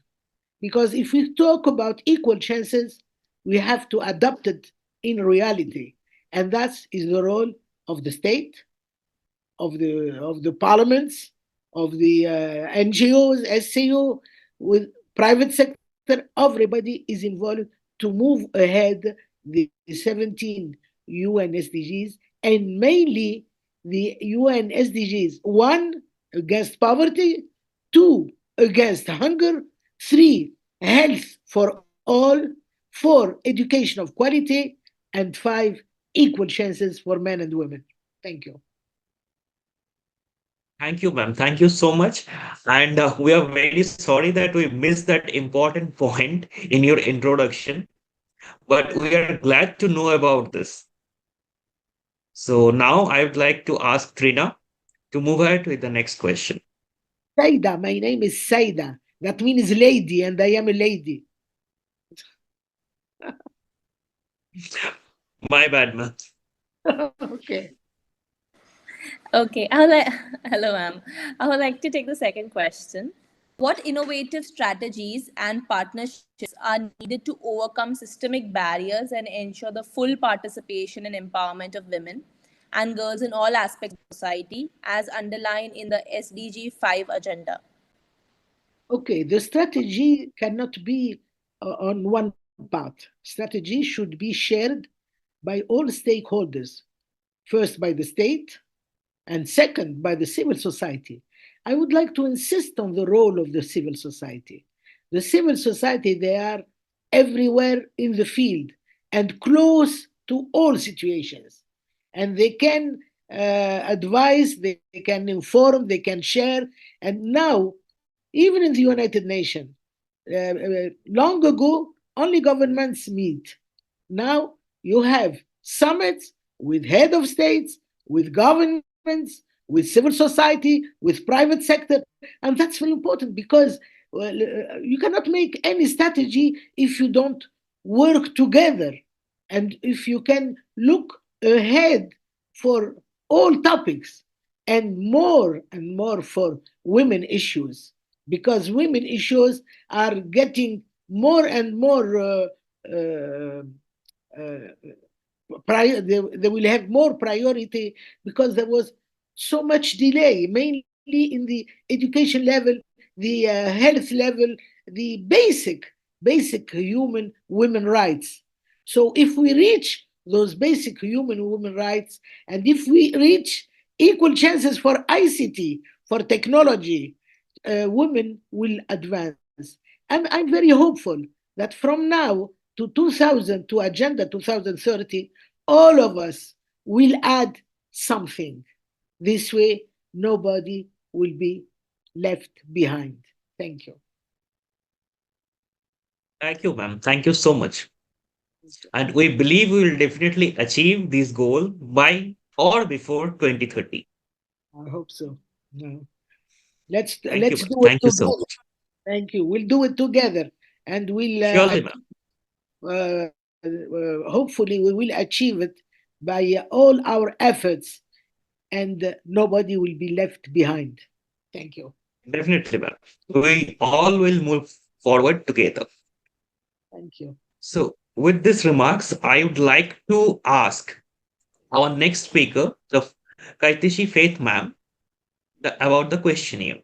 [SPEAKER 5] Because if we talk about equal chances, we have to adapt it in reality. And that is the role of the state, of the parliaments, of the NGOs, SCO, with private sector. Everybody is involved to move ahead the 17 UN SDGs, and mainly the UN SDGs: one, against poverty; two, against hunger; three, health for all; four, education of quality; and five, equal chances for men and women. Thank you.
[SPEAKER 4] Thank you, ma'am. Thank you so much. And we are very sorry that we missed that important point in your introduction, but we are glad to know about this. So now I would like to ask Trina to move ahead with the next question.
[SPEAKER 5] SAIDA, my name is SAIDA. That means lady, and I am a lady.
[SPEAKER 4] My bad, ma'am.
[SPEAKER 5] Okay.
[SPEAKER 2] Okay, hello, ma'am. I would like to take the second question. What innovative strategies and partnerships are needed to overcome systemic barriers and ensure the full participation and empowerment of women and girls in all aspects of society, as underlined in the SDG 5 agenda?
[SPEAKER 5] Okay, the strategy cannot be on one part. Strategy should be shared by all stakeholders, first by the state, and second by the civil society. I would like to insist on the role of the civil society. The civil society, they are everywhere in the field and close to all situations. And they can advise, they can inform, they can share. And now, even in the United Nations, long ago, only governments meet. Now you have summits with head of states, with governments, with civil society, with private sector, and that's very important because you cannot make any strategy if you don't work together, and if you can look ahead for all topics and more for women issues, because women issues are getting more and more uh, they will have more priority because there was so much delay, mainly in the education level, the health level, the basic human women rights. So if we reach those basic human rights, and if we reach equal chances for ICT, for technology, women will advance. I'm very hopeful that from now to 2000, to Agenda 2030, all of us will add something. This way, nobody will be left behind. Thank you.
[SPEAKER 4] Thank you, ma'am. Thank you so much. And we believe we will definitely achieve this goal by or before 2030.
[SPEAKER 5] I hope so. No. Let's
[SPEAKER 4] Thank you, ma'am.
[SPEAKER 5] do it
[SPEAKER 4] Thank you so
[SPEAKER 5] together.
[SPEAKER 4] much.
[SPEAKER 5] Thank you. We'll do it together, and
[SPEAKER 4] Surely, ma'am.
[SPEAKER 5] hopefully we will achieve it by all our efforts, and nobody will be left behind. Thank you.
[SPEAKER 4] Definitely, ma'am. We all will move forward together.
[SPEAKER 5] Thank you.
[SPEAKER 4] So, with these remarks, I would like to ask our next speaker, the Kaitishi Faith ma'am, about the questionnaire.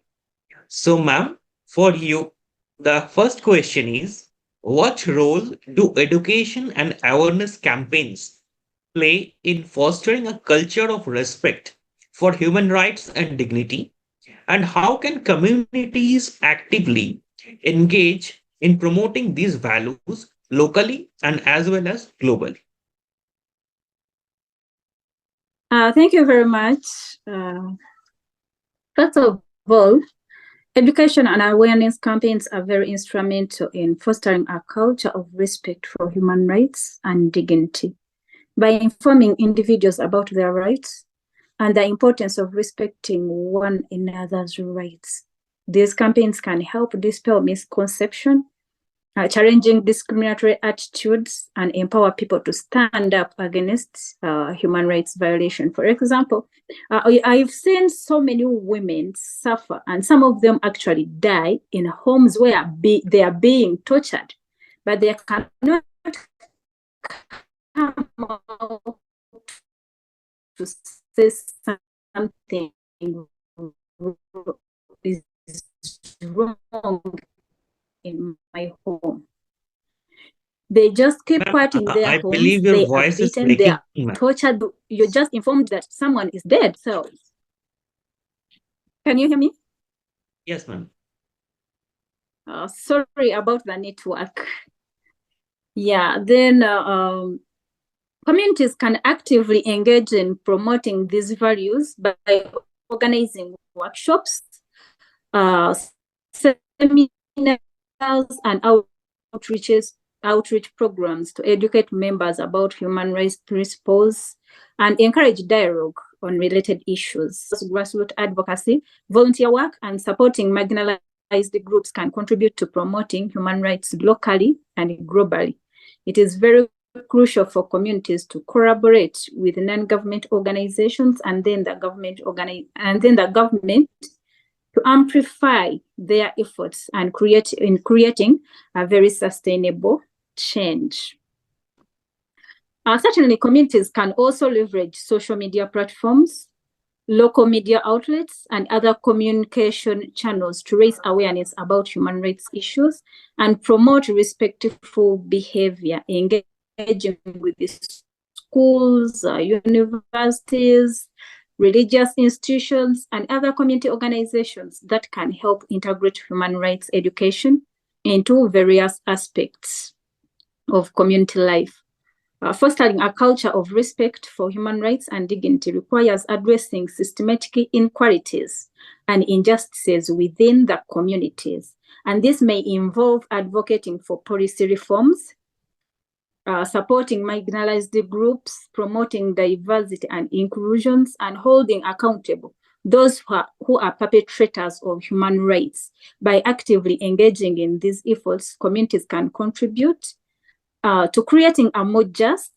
[SPEAKER 4] So, ma'am, for you, the first question is, what role do education and awareness campaigns play in fostering a culture of respect for human rights and dignity? And how can communities actively engage in promoting these values locally and as well as globally?
[SPEAKER 6] Thank you very much. First of all, education and awareness campaigns are very instrumental in fostering a culture of respect for human rights and dignity. By informing individuals about their rights and the importance of respecting one another's rights, these campaigns can help dispel misconception, challenging discriminatory attitudes, and empower people to stand up against human rights violation. For example, I've seen so many women suffer, and some of them actually die in homes where they are being tortured, but they cannot come out to say something is wrong in my home. They just keep quiet in their
[SPEAKER 4] I
[SPEAKER 6] homes.
[SPEAKER 4] believe your
[SPEAKER 6] They
[SPEAKER 4] voice
[SPEAKER 6] are
[SPEAKER 4] is
[SPEAKER 6] beaten, they
[SPEAKER 4] breaking,
[SPEAKER 6] are
[SPEAKER 4] ma'am.
[SPEAKER 6] tortured. You're just informed that someone is dead. So, can you hear me?
[SPEAKER 4] Yes, ma'am.
[SPEAKER 6] Sorry about the network. Yeah, then communities can actively engage in promoting these values by organizing workshops, seminars, and outreach programs to educate members about human rights principles and encourage dialogue on related issues. Grassroots advocacy, volunteer work, and supporting marginalized groups can contribute to promoting human rights locally and globally. It is very crucial for communities to collaborate with non-government organizations and then the government to amplify their efforts and creating a very sustainable change. Certainly, communities can also leverage social media platforms, local media outlets, and other communication channels to raise awareness about human rights issues and promote respectful behavior, engaging with the schools, universities, religious institutions, and other community organizations that can help integrate human rights education into various aspects of community life. Fostering a culture of respect for human rights and dignity requires addressing systematic inequalities and injustices within the communities. And this may involve advocating for policy reforms, supporting marginalized groups, promoting diversity and inclusions, and holding accountable those who are perpetrators of human rights. By actively engaging in these efforts, communities can contribute to creating a more just,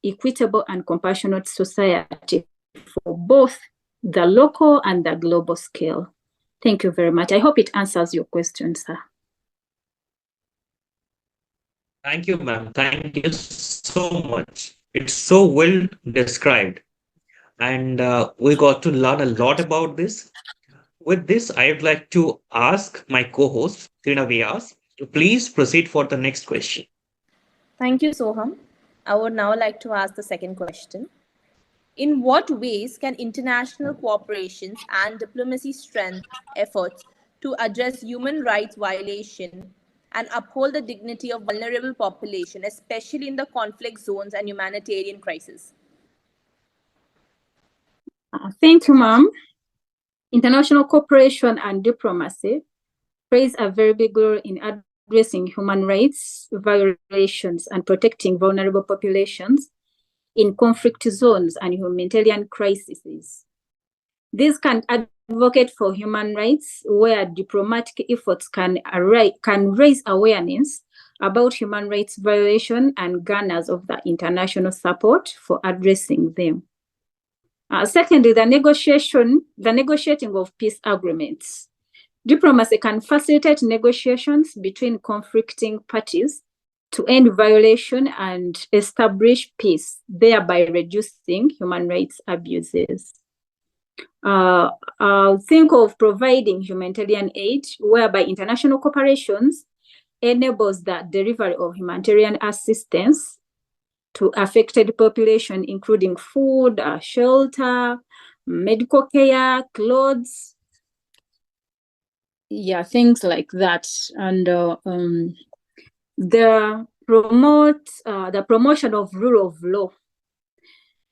[SPEAKER 6] equitable, and compassionate society for both the local and the global scale. Thank you very much. I hope it answers your question, sir.
[SPEAKER 4] Thank you, ma'am. Thank you so much. It's so well described. And we got to learn a lot about this. With this, I would like to ask my co-host, Trina Vyas, to please proceed for the next question.
[SPEAKER 2] Thank you, Soham. I would now like to ask the second question. In what ways can international cooperations and diplomacy strengthen efforts to address human rights violation and uphold the dignity of vulnerable population, especially in the conflict zones and humanitarian crisis?
[SPEAKER 6] Thank you, ma'am. International cooperation and diplomacy plays a very big role in addressing human rights violations and protecting vulnerable populations in conflict zones and humanitarian crises. This can advocate for human rights where diplomatic efforts can raise awareness about human rights violation and garners of the international support for addressing them. Secondly, the negotiating of peace agreements. Diplomacy can facilitate negotiations between conflicting parties to end violation and establish peace, thereby reducing human rights abuses. Think of providing humanitarian aid, whereby international cooperations enables the delivery of humanitarian assistance to affected population, including food, shelter, medical care, clothes, things like that. And the promotion of rule of law.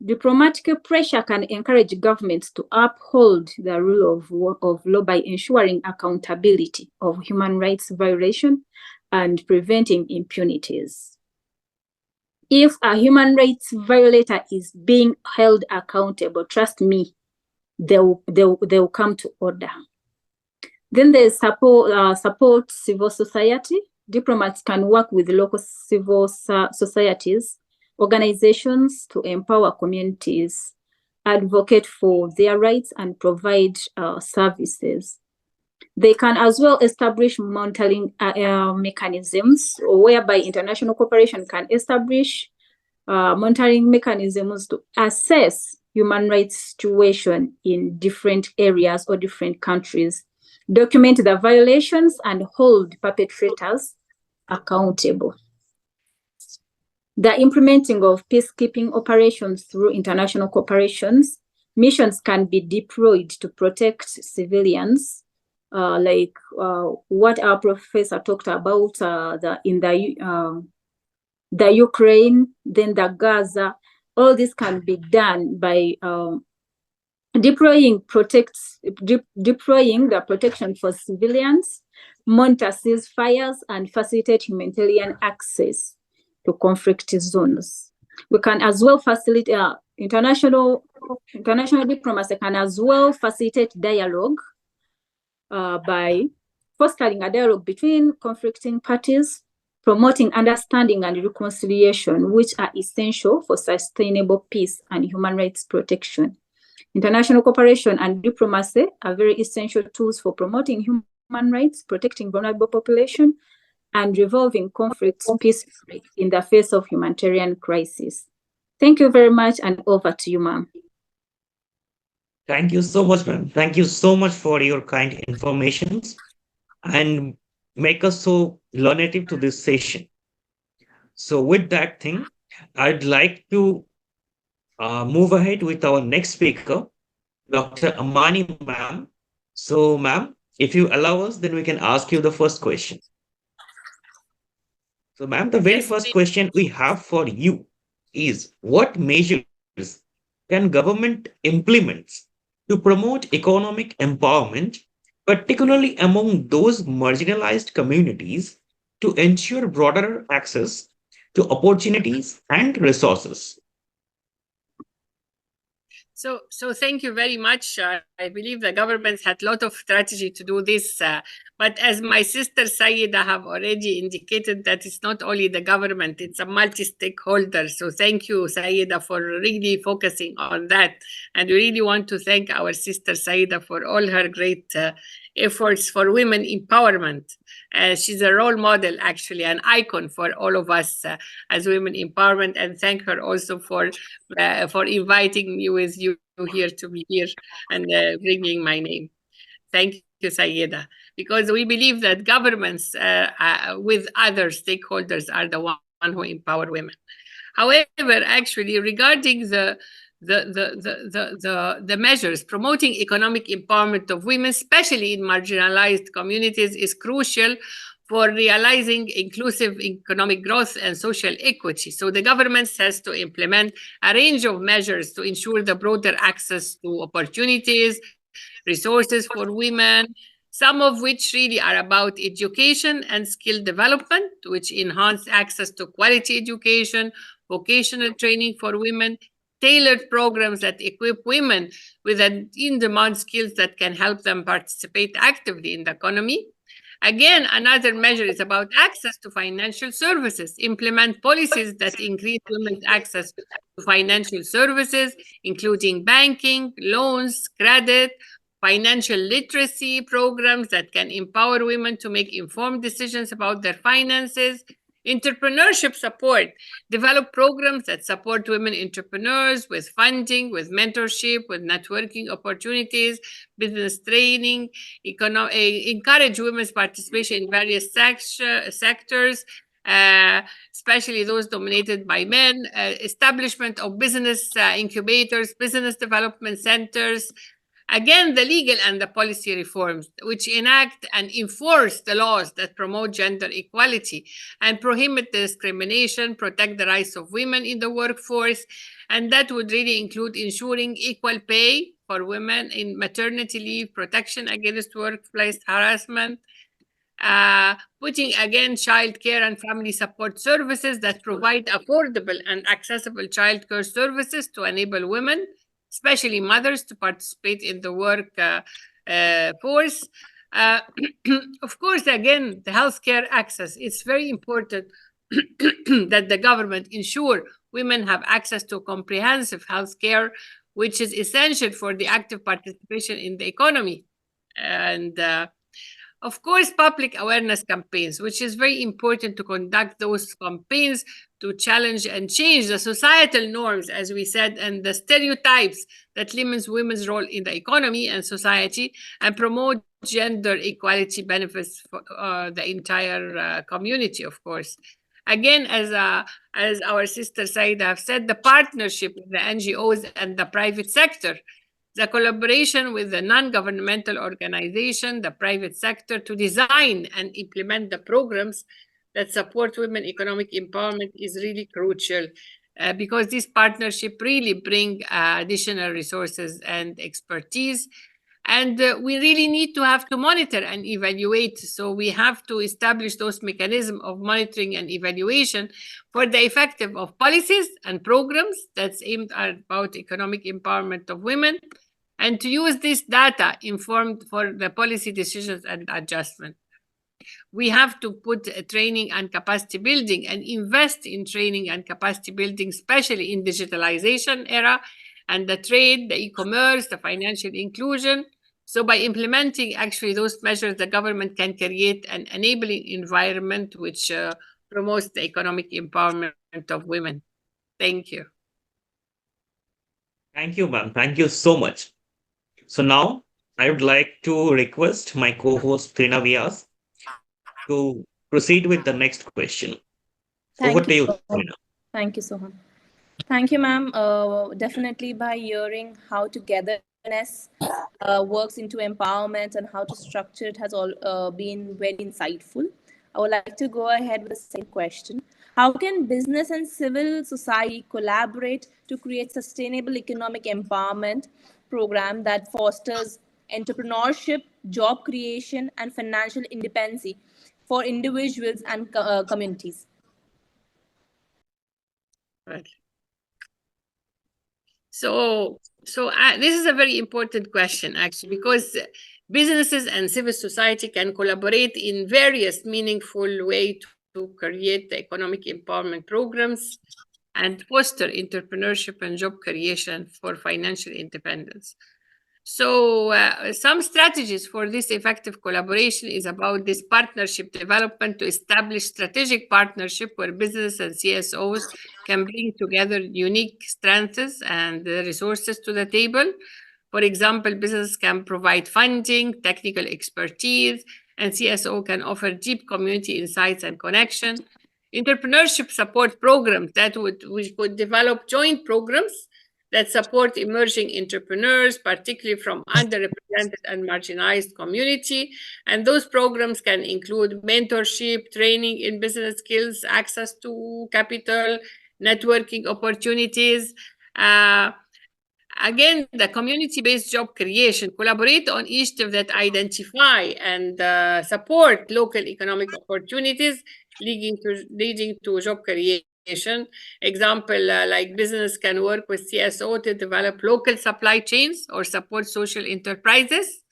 [SPEAKER 6] Diplomatic pressure can encourage governments to uphold the rule of law by ensuring accountability of human rights violation and preventing impunities. If a human rights violator is being held accountable, trust me, they will come to order. Then there's support civil society. Diplomats can work with local civil societies, organizations to empower communities, advocate for their rights, and provide services. They can as well establish monitoring mechanisms, whereby international cooperation can establish monitoring mechanisms to assess human rights situation in different areas or different countries, document the violations, and hold perpetrators accountable. The implementing of peacekeeping operations through international cooperations, missions can be deployed to protect civilians, like what our professor talked about in the Ukraine, then the Gaza. All this can be done by deploying the protection for civilians, monitor ceasefires, and facilitate humanitarian access to conflict zones. We can as well facilitate international diplomacy can as well facilitate dialogue by fostering a dialogue between conflicting parties, promoting understanding and reconciliation, which are essential for sustainable peace and human rights protection. International cooperation and diplomacy are very essential tools for promoting human rights, protecting vulnerable population, and resolving conflicts peacefully in the face of humanitarian crisis. Thank you very much, and over to you, ma'am.
[SPEAKER 4] Thank you so much, ma'am. Thank you so much for your kind informations and make us so learnative to this session. So with that thing, I'd like to move ahead with our next speaker, Dr. Amani, ma'am. So, ma'am, if you allow us, then we can ask you the first question. So, ma'am, the very first question we have for you is, what measures can government implement to promote economic empowerment, particularly among those marginalized communities, to ensure broader access to opportunities and resources?
[SPEAKER 7] So thank you very much. I believe the government had a lot of strategy to do this, but as my sister SAIDA have already indicated, that it's not only the government, it's a multi-stakeholder. So thank you, SAIDA, for really focusing on that. And we really want to thank our sister SAIDA for all her great efforts for women empowerment. She's a role model, actually, an icon for all of us as women empowerment. And thank her also for inviting me with you here to be here and bringing my name. Thank you, SAIDA, because we believe that governments with other stakeholders are the one who empower women. However, actually, regarding the measures promoting economic empowerment of women, especially in marginalized communities, is crucial for realizing inclusive economic growth and social equity. So the government has to implement a range of measures to ensure the broader access to opportunities, resources for women, some of which really are about education and skill development, which enhance access to quality education, vocational training for women, tailored programs that equip women with in-demand skills that can help them participate actively in the economy. Again, another measure is about access to financial services. Implement policies that increase women's access to financial services, including banking, loans, credit, financial literacy programs that can empower women to make informed decisions about their finances. Entrepreneurship support. Develop programs that support women entrepreneurs with funding, with mentorship, with networking opportunities, business training, encourage women's participation in various sectors, especially those dominated by men, establishment of business incubators, business development centers. Again, the legal and the policy reforms, which enact and enforce the laws that promote gender equality and prohibit discrimination, protect the rights of women in the workforce. And that would really include ensuring equal pay for women in maternity leave, protection against workplace harassment, putting again childcare and family support services that provide affordable and accessible childcare services to enable women, especially mothers, to participate in the workforce. Of course, again, the healthcare access. It's very important that the government ensure women have access to comprehensive healthcare, which is essential for the active participation in the economy. And of course, public awareness campaigns, which is very important to conduct those campaigns to challenge and change the societal norms, as we said, and the stereotypes that limits women's role in the economy and society, and promote gender equality benefits for the entire community, of course. Again, as our sister SAIDA have said, the partnership with the NGOs and the private sector, the collaboration with the non-governmental organization, the private sector, to design and implement the programs that support women economic empowerment is really crucial, because this partnership really bring additional resources and expertise. And we really need to have to monitor and evaluate. So we have to establish those mechanisms of monitoring and evaluation for the effective of policies and programs that's aimed at about economic empowerment of women, and to use this data informed for the policy decisions and adjustment. We have to put training and capacity building and invest in training and capacity building, especially in digitalization era and the trade, the e-commerce, the financial inclusion. So by implementing actually those measures, the government can create an enabling environment which promotes the economic empowerment of women. Thank you.
[SPEAKER 4] Thank you, ma'am. Thank you so much. So now I would like to request my co-host Trina Vyas to proceed with the next question. Over to you, Trina.
[SPEAKER 2] Thank you, Soham. Thank you, ma'am. Definitely by hearing how togetherness works into empowerment and how to structure it has all been very insightful. I would like to go ahead with the same question. How can business and civil society collaborate to create sustainable economic empowerment program that fosters entrepreneurship, job creation, and financial independence for individuals and communities?
[SPEAKER 7] Right. So this is a very important question, actually, because businesses and civil society can collaborate in various meaningful ways to create the economic empowerment programs and foster entrepreneurship and job creation for financial independence. So some strategies for this effective collaboration is about this partnership development, to establish strategic partnership where business and CSOs can bring together unique strengths and resources to the table. For example, business can provide funding, technical expertise, and CSO can offer deep community insights and connection. entrepreneurship support programs we could develop joint programs that support emerging entrepreneurs, particularly from underrepresented and marginalized community. And those programs can include mentorship, training in business skills, access to capital, networking opportunities. Again, the community-based job creation, collaborate on initiatives that identify and support local economic opportunities leading to job creation. Example, like business can work with CSO to develop local supply chains or support social enterprises.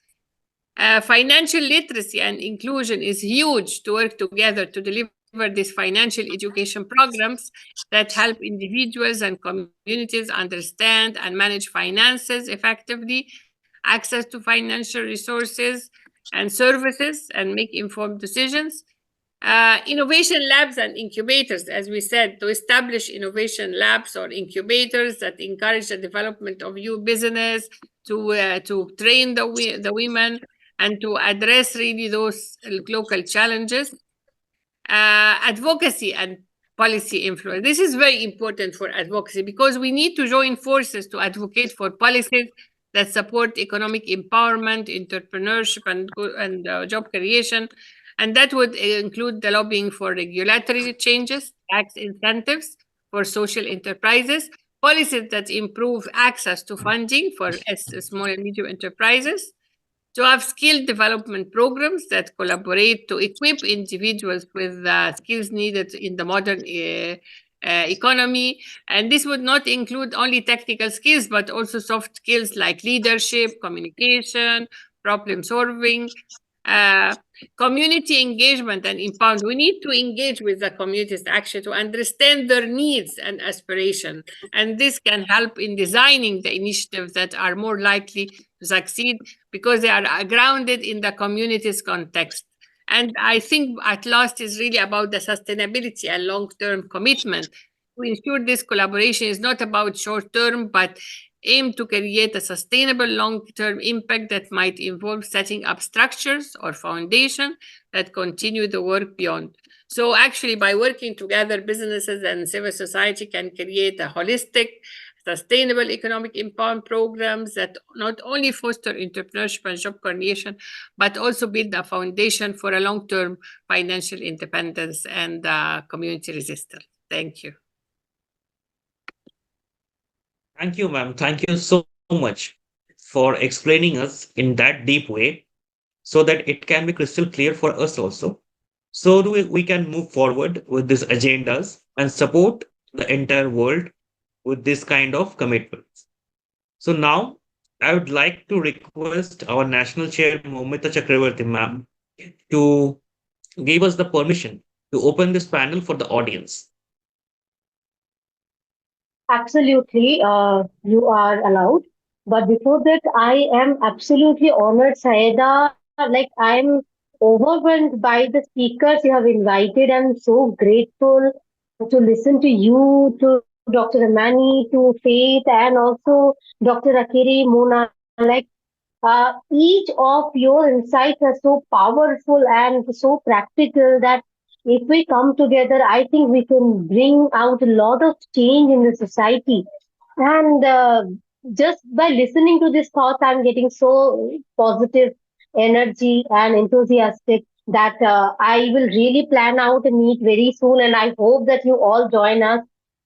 [SPEAKER 7] Financial literacy and inclusion is huge to work together to deliver these financial education programs that help individuals and communities understand and manage finances effectively, access to financial resources and services, and make informed decisions. Innovation labs and incubators, as we said, to establish innovation labs or incubators that encourage the development of new business, to train the women, and to address really those local challenges. Advocacy and policy influence. This is very important for advocacy because we need to join forces to advocate for policies that support economic empowerment, entrepreneurship, and job creation. And that would include the lobbying for regulatory changes, tax incentives for social enterprises, policies that improve access to funding for small and medium enterprises, to have skill development programs that collaborate to equip individuals with the skills needed in the modern economy. And this would not include only technical skills, but also soft skills like leadership, communication, problem solving, community engagement and empowerment. We need to engage with the communities actually to understand their needs and aspirations. And this can help in designing the initiatives that are more likely to succeed because they are grounded in the community's context. And I think at last is really about the sustainability and long-term commitment to ensure this collaboration is not about short-term, but aim to create a sustainable long-term impact that might involve setting up structures or foundation that continue the work beyond. So actually, by working together, businesses and civil society can create a holistic, sustainable economic empowerment programs that not only foster entrepreneurship and job creation, but also build a foundation for a long-term financial independence and community resistance. Thank you.
[SPEAKER 4] Thank you, ma'am. Thank you so much for explaining us in that deep way so that it can be crystal clear for us also. So we can move forward with these agendas and support the entire world with this kind of commitments. So now I would like to request our national chair, Moumita Chakraborty ma'am, to give us the permission to open this panel for the audience.
[SPEAKER 1] Absolutely, you are allowed. But before that, I am absolutely honored, Saida. Like, I'm overwhelmed by the speakers you have invited. I'm so grateful to listen to you, to Dr. Amani, to Faith, and also Dr. Akere, Mona. Like, each of your insights are so powerful and so practical that if we come together, I think we can bring out a lot of change in the society. And just by listening to these thoughts, I'm getting so positive energy and enthusiastic that I will really plan out a meet very soon. And I hope that you all join us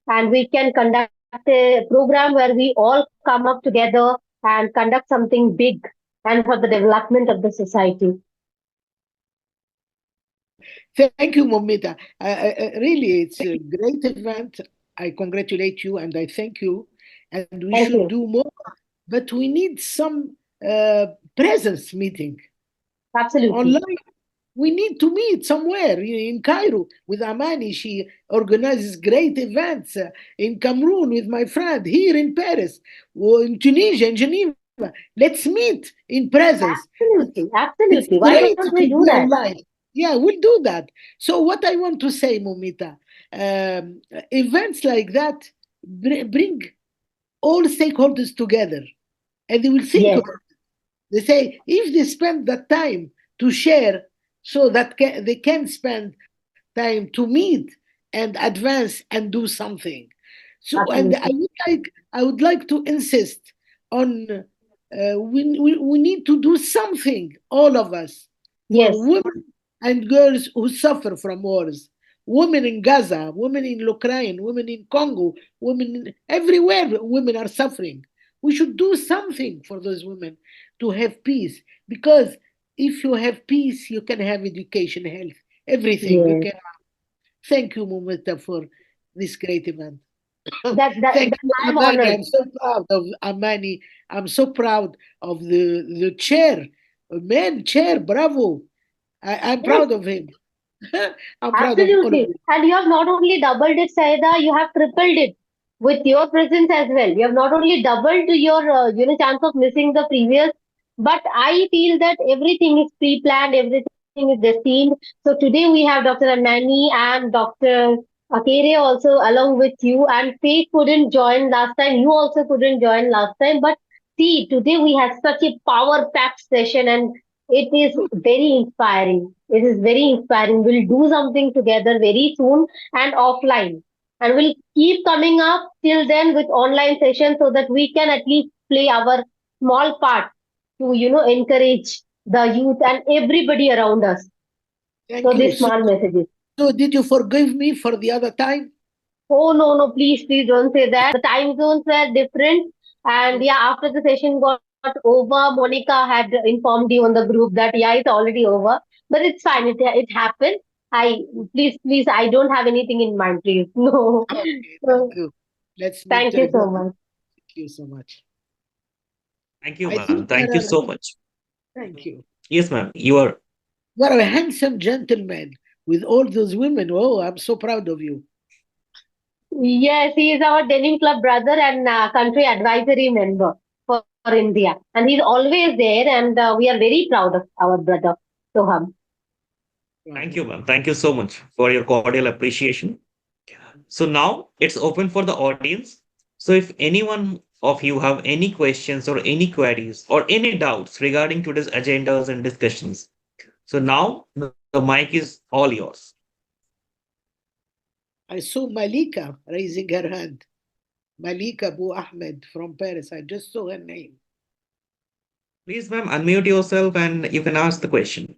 [SPEAKER 1] and we can conduct a program where we all come up together and conduct something big and for the development of the society.
[SPEAKER 5] Thank you, Moumita. Really, it's a great event. I congratulate you and I thank you. And we should do more. But we need some presence meeting.
[SPEAKER 1] Absolutely.
[SPEAKER 5] Online, we need to meet somewhere in Cairo with Amani. She organizes great events in Cameroon with my friend, here in Paris, or in Tunisia, in Geneva. Let's meet in presence.
[SPEAKER 1] Absolutely. Why don't we do that?
[SPEAKER 5] Online. Yeah, we'll do that. So what I want to say, Moumita, events like that bring all stakeholders together and they will think about it. They say, if they spend that time to share so that they can spend time to meet and advance and do something. So, and
[SPEAKER 1] Absolutely.
[SPEAKER 5] I would like to insist on we need to do something, all of us, for
[SPEAKER 1] Yes.
[SPEAKER 5] women and girls who suffer from wars. Women in Gaza, women in Ukraine, women in Congo, everywhere, women are suffering. We should do something for those women to have peace, because if you have peace, you can have education, health, everything. You
[SPEAKER 1] Yes.
[SPEAKER 5] can. Thank you, Moumita, for this great event.
[SPEAKER 1] That
[SPEAKER 5] Thank you,
[SPEAKER 1] I'm
[SPEAKER 5] Amani.
[SPEAKER 1] honored.
[SPEAKER 5] I'm so proud of Amani. I'm so proud of the chair. Man, chair, bravo. I'm
[SPEAKER 1] Yes.
[SPEAKER 5] proud of him. I'm proud of all of
[SPEAKER 1] Absolutely.
[SPEAKER 5] you.
[SPEAKER 1] And you have not only doubled it, Saida, you have tripled it with your presence as well. You have not only doubled your chance of missing the previous, but I feel that everything is pre-planned, everything is destined. So today we have Dr. Anani and Dr. Akere also along with you. And Faith couldn't join last time. You also couldn't join last time. But see, today we have such a power-packed session, and it is very inspiring. It is very inspiring. We'll do something together very soon and offline. And we'll keep coming up till then with online sessions so that we can at least play our small part to, encourage the youth and everybody around us.
[SPEAKER 5] Thank
[SPEAKER 1] So
[SPEAKER 5] you.
[SPEAKER 1] these small messages.
[SPEAKER 5] So did you forgive me for the other time?
[SPEAKER 1] Oh no, no, please don't say that. The time zones were different. And yeah, after the session got over, Monica had informed you on the group that yeah, it's already over. But it's fine. It happened. I please, I don't have anything in mind, please. No.
[SPEAKER 5] Okay, thank
[SPEAKER 1] So,
[SPEAKER 5] you. Let's make
[SPEAKER 1] thank
[SPEAKER 5] the
[SPEAKER 1] you so
[SPEAKER 5] record.
[SPEAKER 1] much.
[SPEAKER 5] Thank you so much.
[SPEAKER 4] Thank you,
[SPEAKER 5] I
[SPEAKER 4] ma'am.
[SPEAKER 5] think there
[SPEAKER 4] Thank you
[SPEAKER 5] are,
[SPEAKER 4] so much.
[SPEAKER 5] thank you.
[SPEAKER 4] Yes, ma'am. You are.
[SPEAKER 5] You are a handsome gentleman with all those women. Oh, I'm so proud of you.
[SPEAKER 1] Yes, he is our Denim Club brother and country advisory member for India. And he's always there, and we are very proud of our brother, Soham.
[SPEAKER 4] Thank
[SPEAKER 5] Wow.
[SPEAKER 4] you, ma'am. Thank you so much for your cordial appreciation. So now it's open for the audience. So if anyone of you have any questions or any queries or any doubts regarding today's agendas and discussions, so now the mic is all yours.
[SPEAKER 5] I saw Malika raising her hand. Malika Abu Ahmed from Paris. I just saw her name.
[SPEAKER 4] Please, ma'am, unmute yourself and you can ask the question.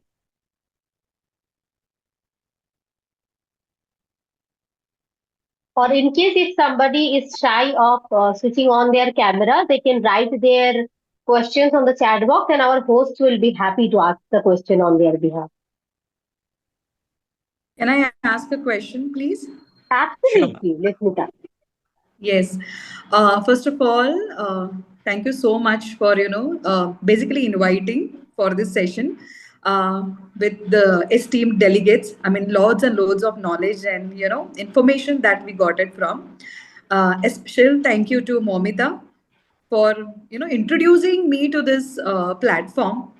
[SPEAKER 1] Or in case if somebody is shy of switching on their camera, they can write their questions on the chat box, and our host will be happy to ask the question on their behalf.
[SPEAKER 8] Can I ask a question, please?
[SPEAKER 4] Sure, ma'am.
[SPEAKER 1] Absolutely. Let me start.
[SPEAKER 8] Yes. First of all, thank you so much for basically inviting for this session with the esteemed delegates. I mean, loads and loads of knowledge and information that we got it from. A special thank you to Moumita for introducing me to this platform.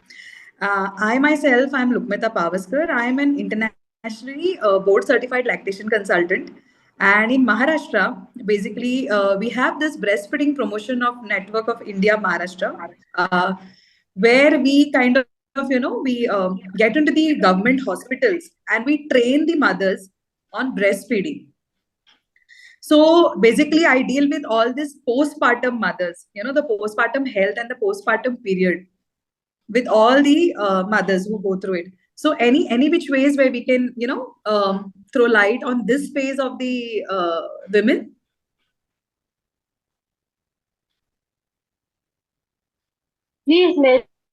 [SPEAKER 8] I myself, I'm Lukmita Pavaskar. I am an internationally board certified lactation consultant. And in Maharashtra, basically, we have this breastfeeding promotion of Network of India Maharashtra, uh, where we kind of, we get into the government hospitals and we train the mothers on breastfeeding. So basically, I deal with all these postpartum mothers, the postpartum health and the postpartum period with all the mothers who go through it. So any which ways where we can throw light on this phase of the women.
[SPEAKER 1] Please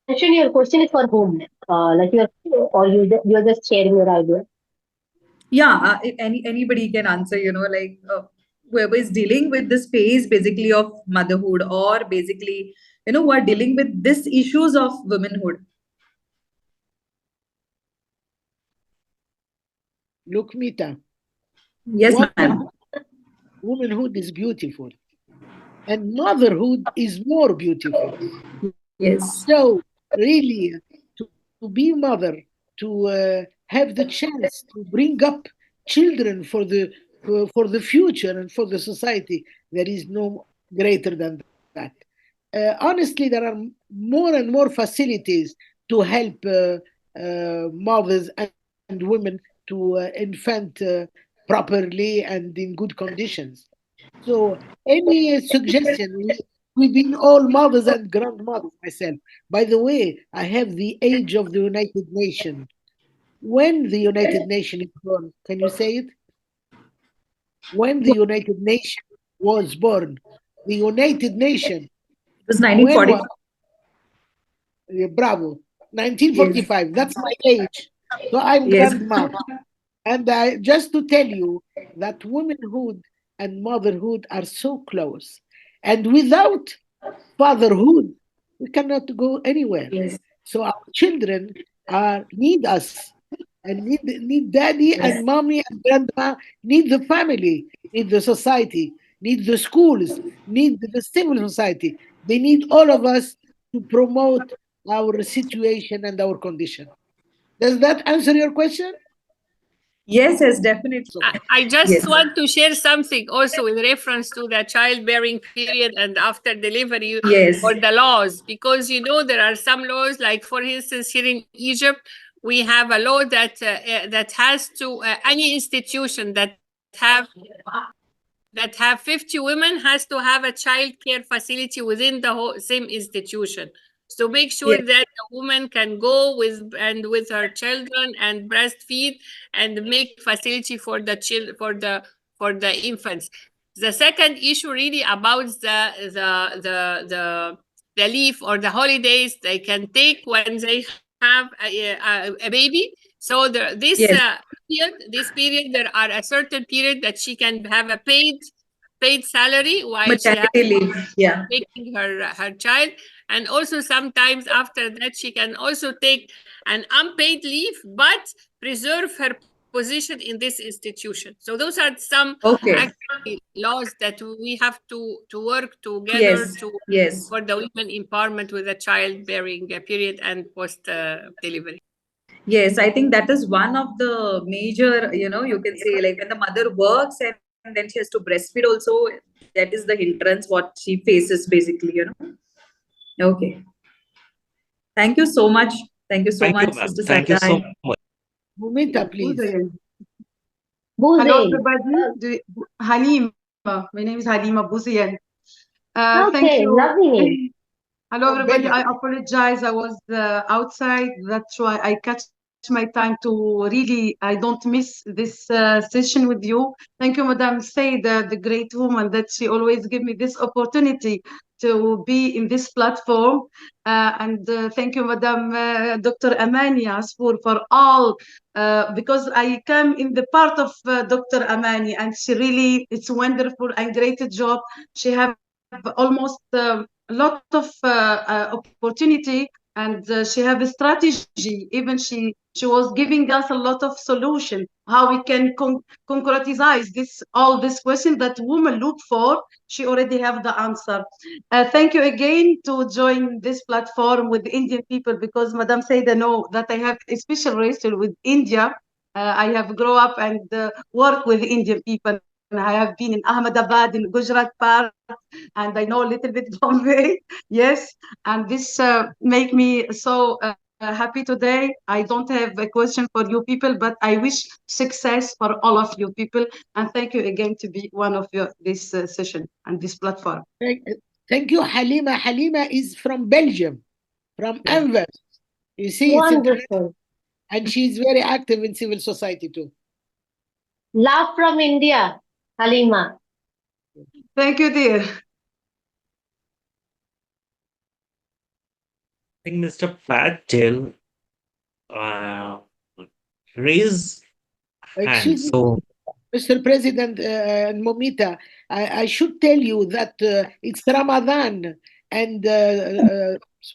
[SPEAKER 1] mention your question is for whom? Like you're just sharing your idea.
[SPEAKER 8] Yeah, if anybody can answer, whoever is dealing with this phase basically of motherhood, or basically who are dealing with these issues of womanhood.
[SPEAKER 5] Lukmita,
[SPEAKER 8] Yes, ma'am.
[SPEAKER 5] womanhood is beautiful, and motherhood is more beautiful.
[SPEAKER 8] Yes.
[SPEAKER 5] So, really, to be mother, to have the chance to bring up children for the future and for the society, there is no greater than that. Honestly, there are more and more facilities to help mothers and women to infant properly and in good conditions. So any suggestion, we've been all mothers and grandmothers myself. By the way, I have the age of the United Nations. When the United Nations is born, can you say it? When the United Nation was born, the United Nation,
[SPEAKER 8] It was
[SPEAKER 5] when was
[SPEAKER 8] 1945.
[SPEAKER 5] Bravo,
[SPEAKER 8] Yes.
[SPEAKER 5] 1945. That's my age. So I'm
[SPEAKER 8] Yes.
[SPEAKER 5] grandma. And just to tell you that womanhood and motherhood are so close. And without fatherhood, we cannot go anywhere.
[SPEAKER 8] Yes.
[SPEAKER 5] So our children need us and need daddy and
[SPEAKER 8] Yes.
[SPEAKER 5] mommy and grandma, need the family, need the society, need the schools, need the civil society. They need all of us to promote our situation and our condition. Does that answer your question?
[SPEAKER 8] Yes, yes, definitely.
[SPEAKER 7] I just
[SPEAKER 8] Yes.
[SPEAKER 7] want to share something also in reference to the childbearing period and after delivery
[SPEAKER 8] Yes.
[SPEAKER 7] or the laws, because there are some laws, like for instance here in Egypt, we have a law that has to any institution that have 50 women has to have a child care facility within the whole same institution. So make sure
[SPEAKER 8] Yes.
[SPEAKER 7] that the woman can go with her children and breastfeed and make facility for the infants. The second issue really about the leave or the holidays they can take when they have a baby. So
[SPEAKER 8] Yes.
[SPEAKER 7] this period, there are a certain period that she can have a paid salary while she has
[SPEAKER 8] Maternity leave. Yeah.
[SPEAKER 7] taking her child, and also sometimes after that she can also take an unpaid leave but preserve her position in this institution. So those are some
[SPEAKER 8] Okay.
[SPEAKER 7] actually laws that we have to work together
[SPEAKER 8] Yes.
[SPEAKER 7] to
[SPEAKER 8] Yes.
[SPEAKER 7] for the women empowerment with the childbearing period and post delivery.
[SPEAKER 8] Yes, I think that is one of the major, you can say, like when the mother works and then she has to breastfeed also, that is the hindrance what she faces basically. Okay. Thank you so much. Thank you so
[SPEAKER 4] Thank you,
[SPEAKER 8] much,
[SPEAKER 4] ma'am.
[SPEAKER 8] Sister
[SPEAKER 4] Thank you
[SPEAKER 8] Sagai.
[SPEAKER 4] so much.
[SPEAKER 5] Moumita, please.
[SPEAKER 9] Hello,
[SPEAKER 1] Buzain.
[SPEAKER 9] everybody. Halima. My name is Halima Buzian. Thank
[SPEAKER 1] Okay,
[SPEAKER 9] you.
[SPEAKER 1] lovely name.
[SPEAKER 9] Hello,
[SPEAKER 5] From
[SPEAKER 9] everybody. I
[SPEAKER 5] Belgium.
[SPEAKER 9] apologize. I was outside. That's why I catch my time to really, I don't miss this session with you. Thank you, Madam Saida, the great woman, that she always give me this opportunity to be in this platform. And thank you, Madam Dr. Amanias, for all, because I come in the part of Dr. Amani, and she really, it's wonderful and great job. She have almost a lot of opportunity, and she have a strategy. Even she was giving us a lot of solution how we can concretize all this question that women look for. She already have the answer. Thank you again to join this platform with the Indian people, because Madam Saida know that I have a special relation with India. I have grown up and work with Indian people. I have been in Ahmedabad, in Gujarat part, and I know a little bit Bombay. Yes, and this make me so happy today. I don't have a question for you people, but I wish success for all of you people, and thank you again to be one of this session and this platform.
[SPEAKER 5] Thank you, Halima. Halima is from Belgium, from
[SPEAKER 9] Yes.
[SPEAKER 5] Anvers. You see, it's international,
[SPEAKER 1] Wonderful.
[SPEAKER 5] and she's very active in civil society too.
[SPEAKER 1] Love from India, Halima.
[SPEAKER 9] Thank you, dear.
[SPEAKER 4] I think Mr. Patel uh, raise hand.
[SPEAKER 5] Excuse me,
[SPEAKER 4] So
[SPEAKER 5] Mr. President and Moumita, I should tell you that it's Ramadan, and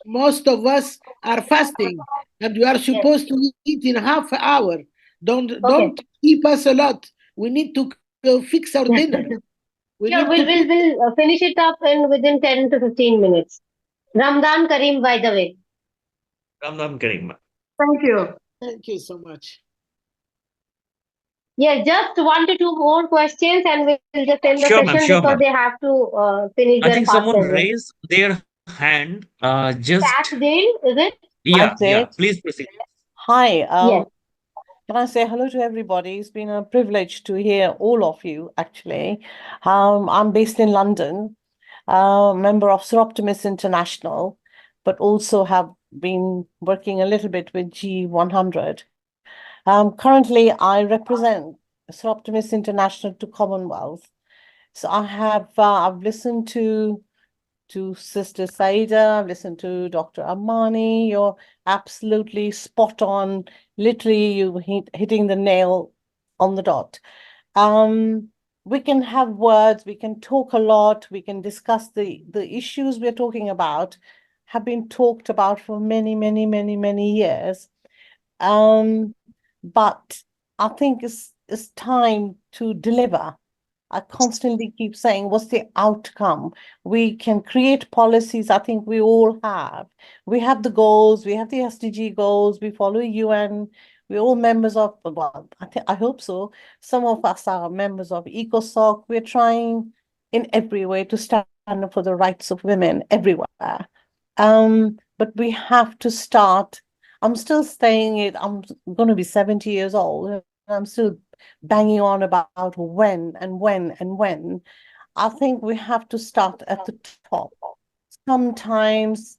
[SPEAKER 5] most of us are fasting, and we are
[SPEAKER 1] Yes.
[SPEAKER 5] supposed to eat in half an hour.
[SPEAKER 1] Okay.
[SPEAKER 5] Don't keep us a lot. We need to fix our dinner. We
[SPEAKER 1] Sure,
[SPEAKER 5] need
[SPEAKER 1] we'll,
[SPEAKER 5] to
[SPEAKER 1] we'll, we'll finish it up in within 10 to 15 minutes. Ramadan Kareem, by the way.
[SPEAKER 4] Ram Kareem.
[SPEAKER 9] Thank you.
[SPEAKER 5] Thank you so much.
[SPEAKER 1] Yeah, just one to two more questions and we'll just end the
[SPEAKER 4] Sure, ma'am.
[SPEAKER 1] session
[SPEAKER 4] Sure,
[SPEAKER 1] because
[SPEAKER 4] ma'am.
[SPEAKER 1] they have to finish
[SPEAKER 4] I
[SPEAKER 1] their
[SPEAKER 4] think
[SPEAKER 1] fast
[SPEAKER 4] someone
[SPEAKER 1] as well.
[SPEAKER 4] raised their hand. Just
[SPEAKER 1] Dale, is it?
[SPEAKER 4] yeah, yeah. Please proceed.
[SPEAKER 10] Hi.
[SPEAKER 1] Yes.
[SPEAKER 10] Can I say hello to everybody? It's been a privilege to hear all of you, actually. I'm based in London, member of Seroptimus International, but also have been working a little bit with G100. Currently, I represent Seroptimus International to Commonwealth. So I've listened to Sister SAIDA, I've listened to Dr. Amani. You're absolutely spot on. Literally, you hitting the nail on the dot. We can have words, we can talk a lot, we can discuss the issues we're talking about have been talked about for many, many, many, many years. But I think it's time to deliver. I constantly keep saying, what's the outcome? We can create policies. I think we all have. We have the goals. We have the SDG goals. We follow UN. We're all members of, well, I hope so. Some of us are members of ECOSOC. We're trying in every way to stand up for the rights of women everywhere. But we have to start. I'm still saying it. I'm going to be 70 years old. And I'm still banging on about when and when and when. I think we have to start at the top. Sometimes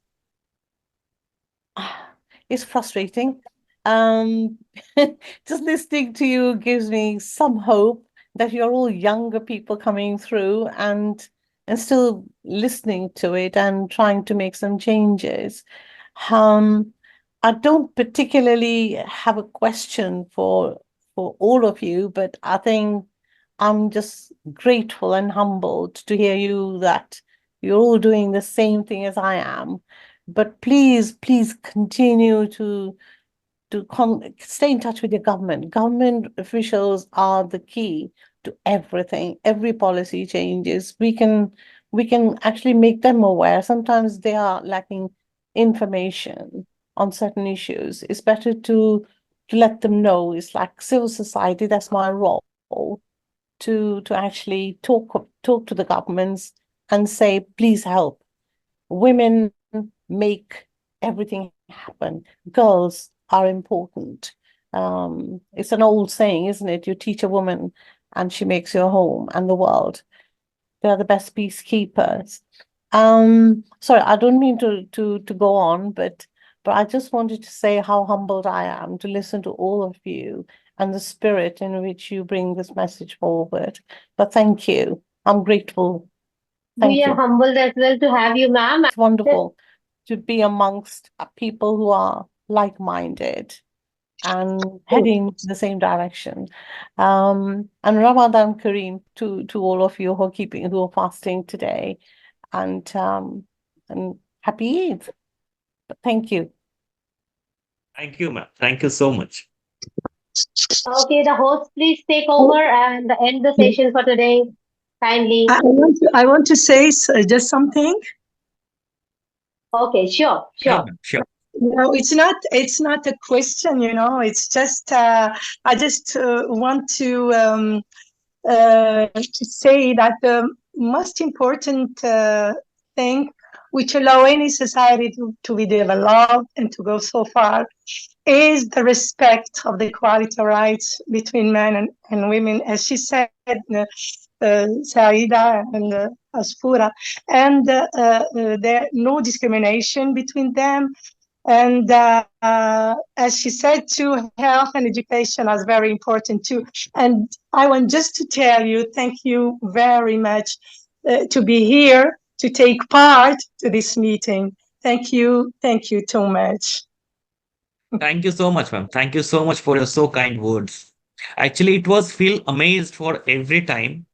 [SPEAKER 10] it's frustrating. Just listening to you gives me some hope that you're all younger people coming through and still listening to it and trying to make some changes. I don't particularly have a question for all of you, but I think I'm just grateful and humbled to hear you that you're all doing the same thing as I am. But please continue to stay in touch with your government. Government officials are the key to everything. Every policy changes. We can actually make them aware. Sometimes they are lacking information on certain issues. It's better to let them know. It's like civil society. That's my role, to actually talk to the governments and say, please help. Women make everything happen. Girls are important. It's an old saying, isn't it? You teach a woman and she makes your home and the world. They are the best peacekeepers. Sorry, I don't mean to go on, but I just wanted to say how humbled I am to listen to all of you and the spirit in which you bring this message forward. But thank you. I'm grateful. Thank
[SPEAKER 1] We are
[SPEAKER 10] you.
[SPEAKER 1] humbled as well to have you, ma'am.
[SPEAKER 10] It's wonderful to be amongst people who are like-minded and heading in the same direction. And Ramadan Kareem to all of you who are fasting today, and happy Eid. Thank you.
[SPEAKER 4] Thank you, ma'am. Thank you so much.
[SPEAKER 1] Okay, the host, please take over and end the session for today. Kindly.
[SPEAKER 11] I want to say just something.
[SPEAKER 1] Okay, sure.
[SPEAKER 4] Sure.
[SPEAKER 11] No, it's not a question, it's just I just want to say that the most important thing which allow any society to be developed and to go so far is the respect of the equality rights between men and women, as she said, Saida and Aspura, and there no discrimination between them. And as she said too, health and education is very important too. And I want just to tell you, thank you very much to be here, to take part to this meeting. Thank you so much.
[SPEAKER 4] Thank you so much, ma'am. Thank you so much for your so kind words. Actually, it was feel amazed for every time.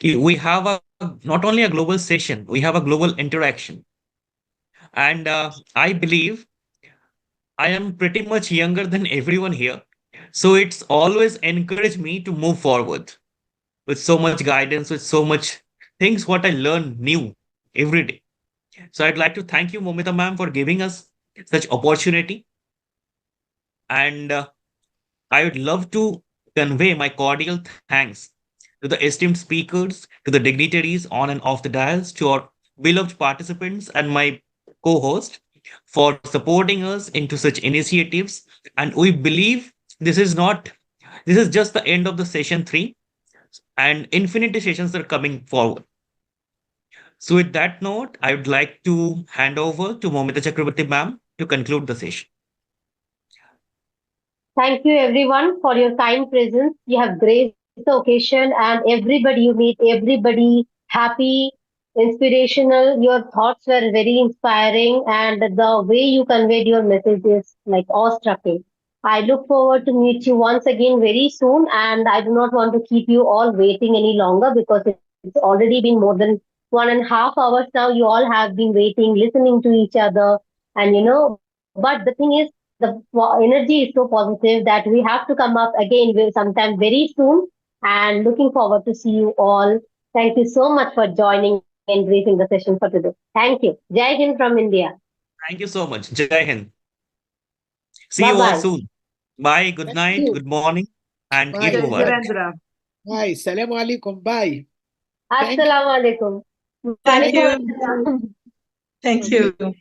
[SPEAKER 4] We have not only a global session, we have a global interaction. And I believe I am pretty much younger than everyone here. So it's always encouraged me to move forward with so much guidance, with so much things what I learn new every day. So I'd like to thank you, Moumita ma'am, for giving us such opportunity. And I would love to convey my cordial thanks to the esteemed speakers, to the dignitaries on and off the dais, to our beloved participants and my co-host for supporting us into such initiatives. And we believe this is not This is just the end of the session 3, and infinity sessions are coming forward. So with that note, I would like to hand over to Moumita Chakraborty ma'am to conclude the session.
[SPEAKER 1] Thank you everyone for your kind presence. You have graced the occasion and everybody you meet, everybody happy, inspirational. Your thoughts were very inspiring and the way you conveyed your message is like awe-striking. I look forward to meet you once again very soon and I do not want to keep you all waiting any longer because it's already been more than 1.5 hours now. You all have been waiting, listening to each other and but the thing is energy is so positive that we have to come up again sometime very soon and looking forward to see you all. Thank you so much for joining and gracing the session for today. Thank you. Jai Hind from India.
[SPEAKER 4] Thank you so much. Jai Hind. See
[SPEAKER 1] Bye
[SPEAKER 4] you all
[SPEAKER 1] bye.
[SPEAKER 4] soon. Bye, good
[SPEAKER 5] Thank
[SPEAKER 4] night,
[SPEAKER 5] you.
[SPEAKER 4] good morning, and
[SPEAKER 5] Bye.
[SPEAKER 4] Eid
[SPEAKER 9] Jai
[SPEAKER 4] Mubarak.
[SPEAKER 9] Virendra.
[SPEAKER 5] Bye. Salam alaikum. Bye. Thank
[SPEAKER 1] Assalamu alaikum.
[SPEAKER 11] Thank
[SPEAKER 1] Walaikum
[SPEAKER 11] you.
[SPEAKER 1] assalam.
[SPEAKER 11] Thank
[SPEAKER 5] you.
[SPEAKER 11] you.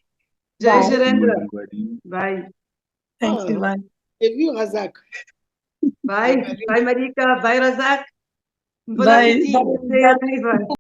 [SPEAKER 9] Jai
[SPEAKER 1] Bye.
[SPEAKER 9] Shirendra. Bye.
[SPEAKER 11] Thank you. Bye.
[SPEAKER 5] Have you, Razak?
[SPEAKER 9] Bye. Bye, Marika. Bye, Razak. Bon
[SPEAKER 11] Bye.
[SPEAKER 9] appetit. See you, everyone.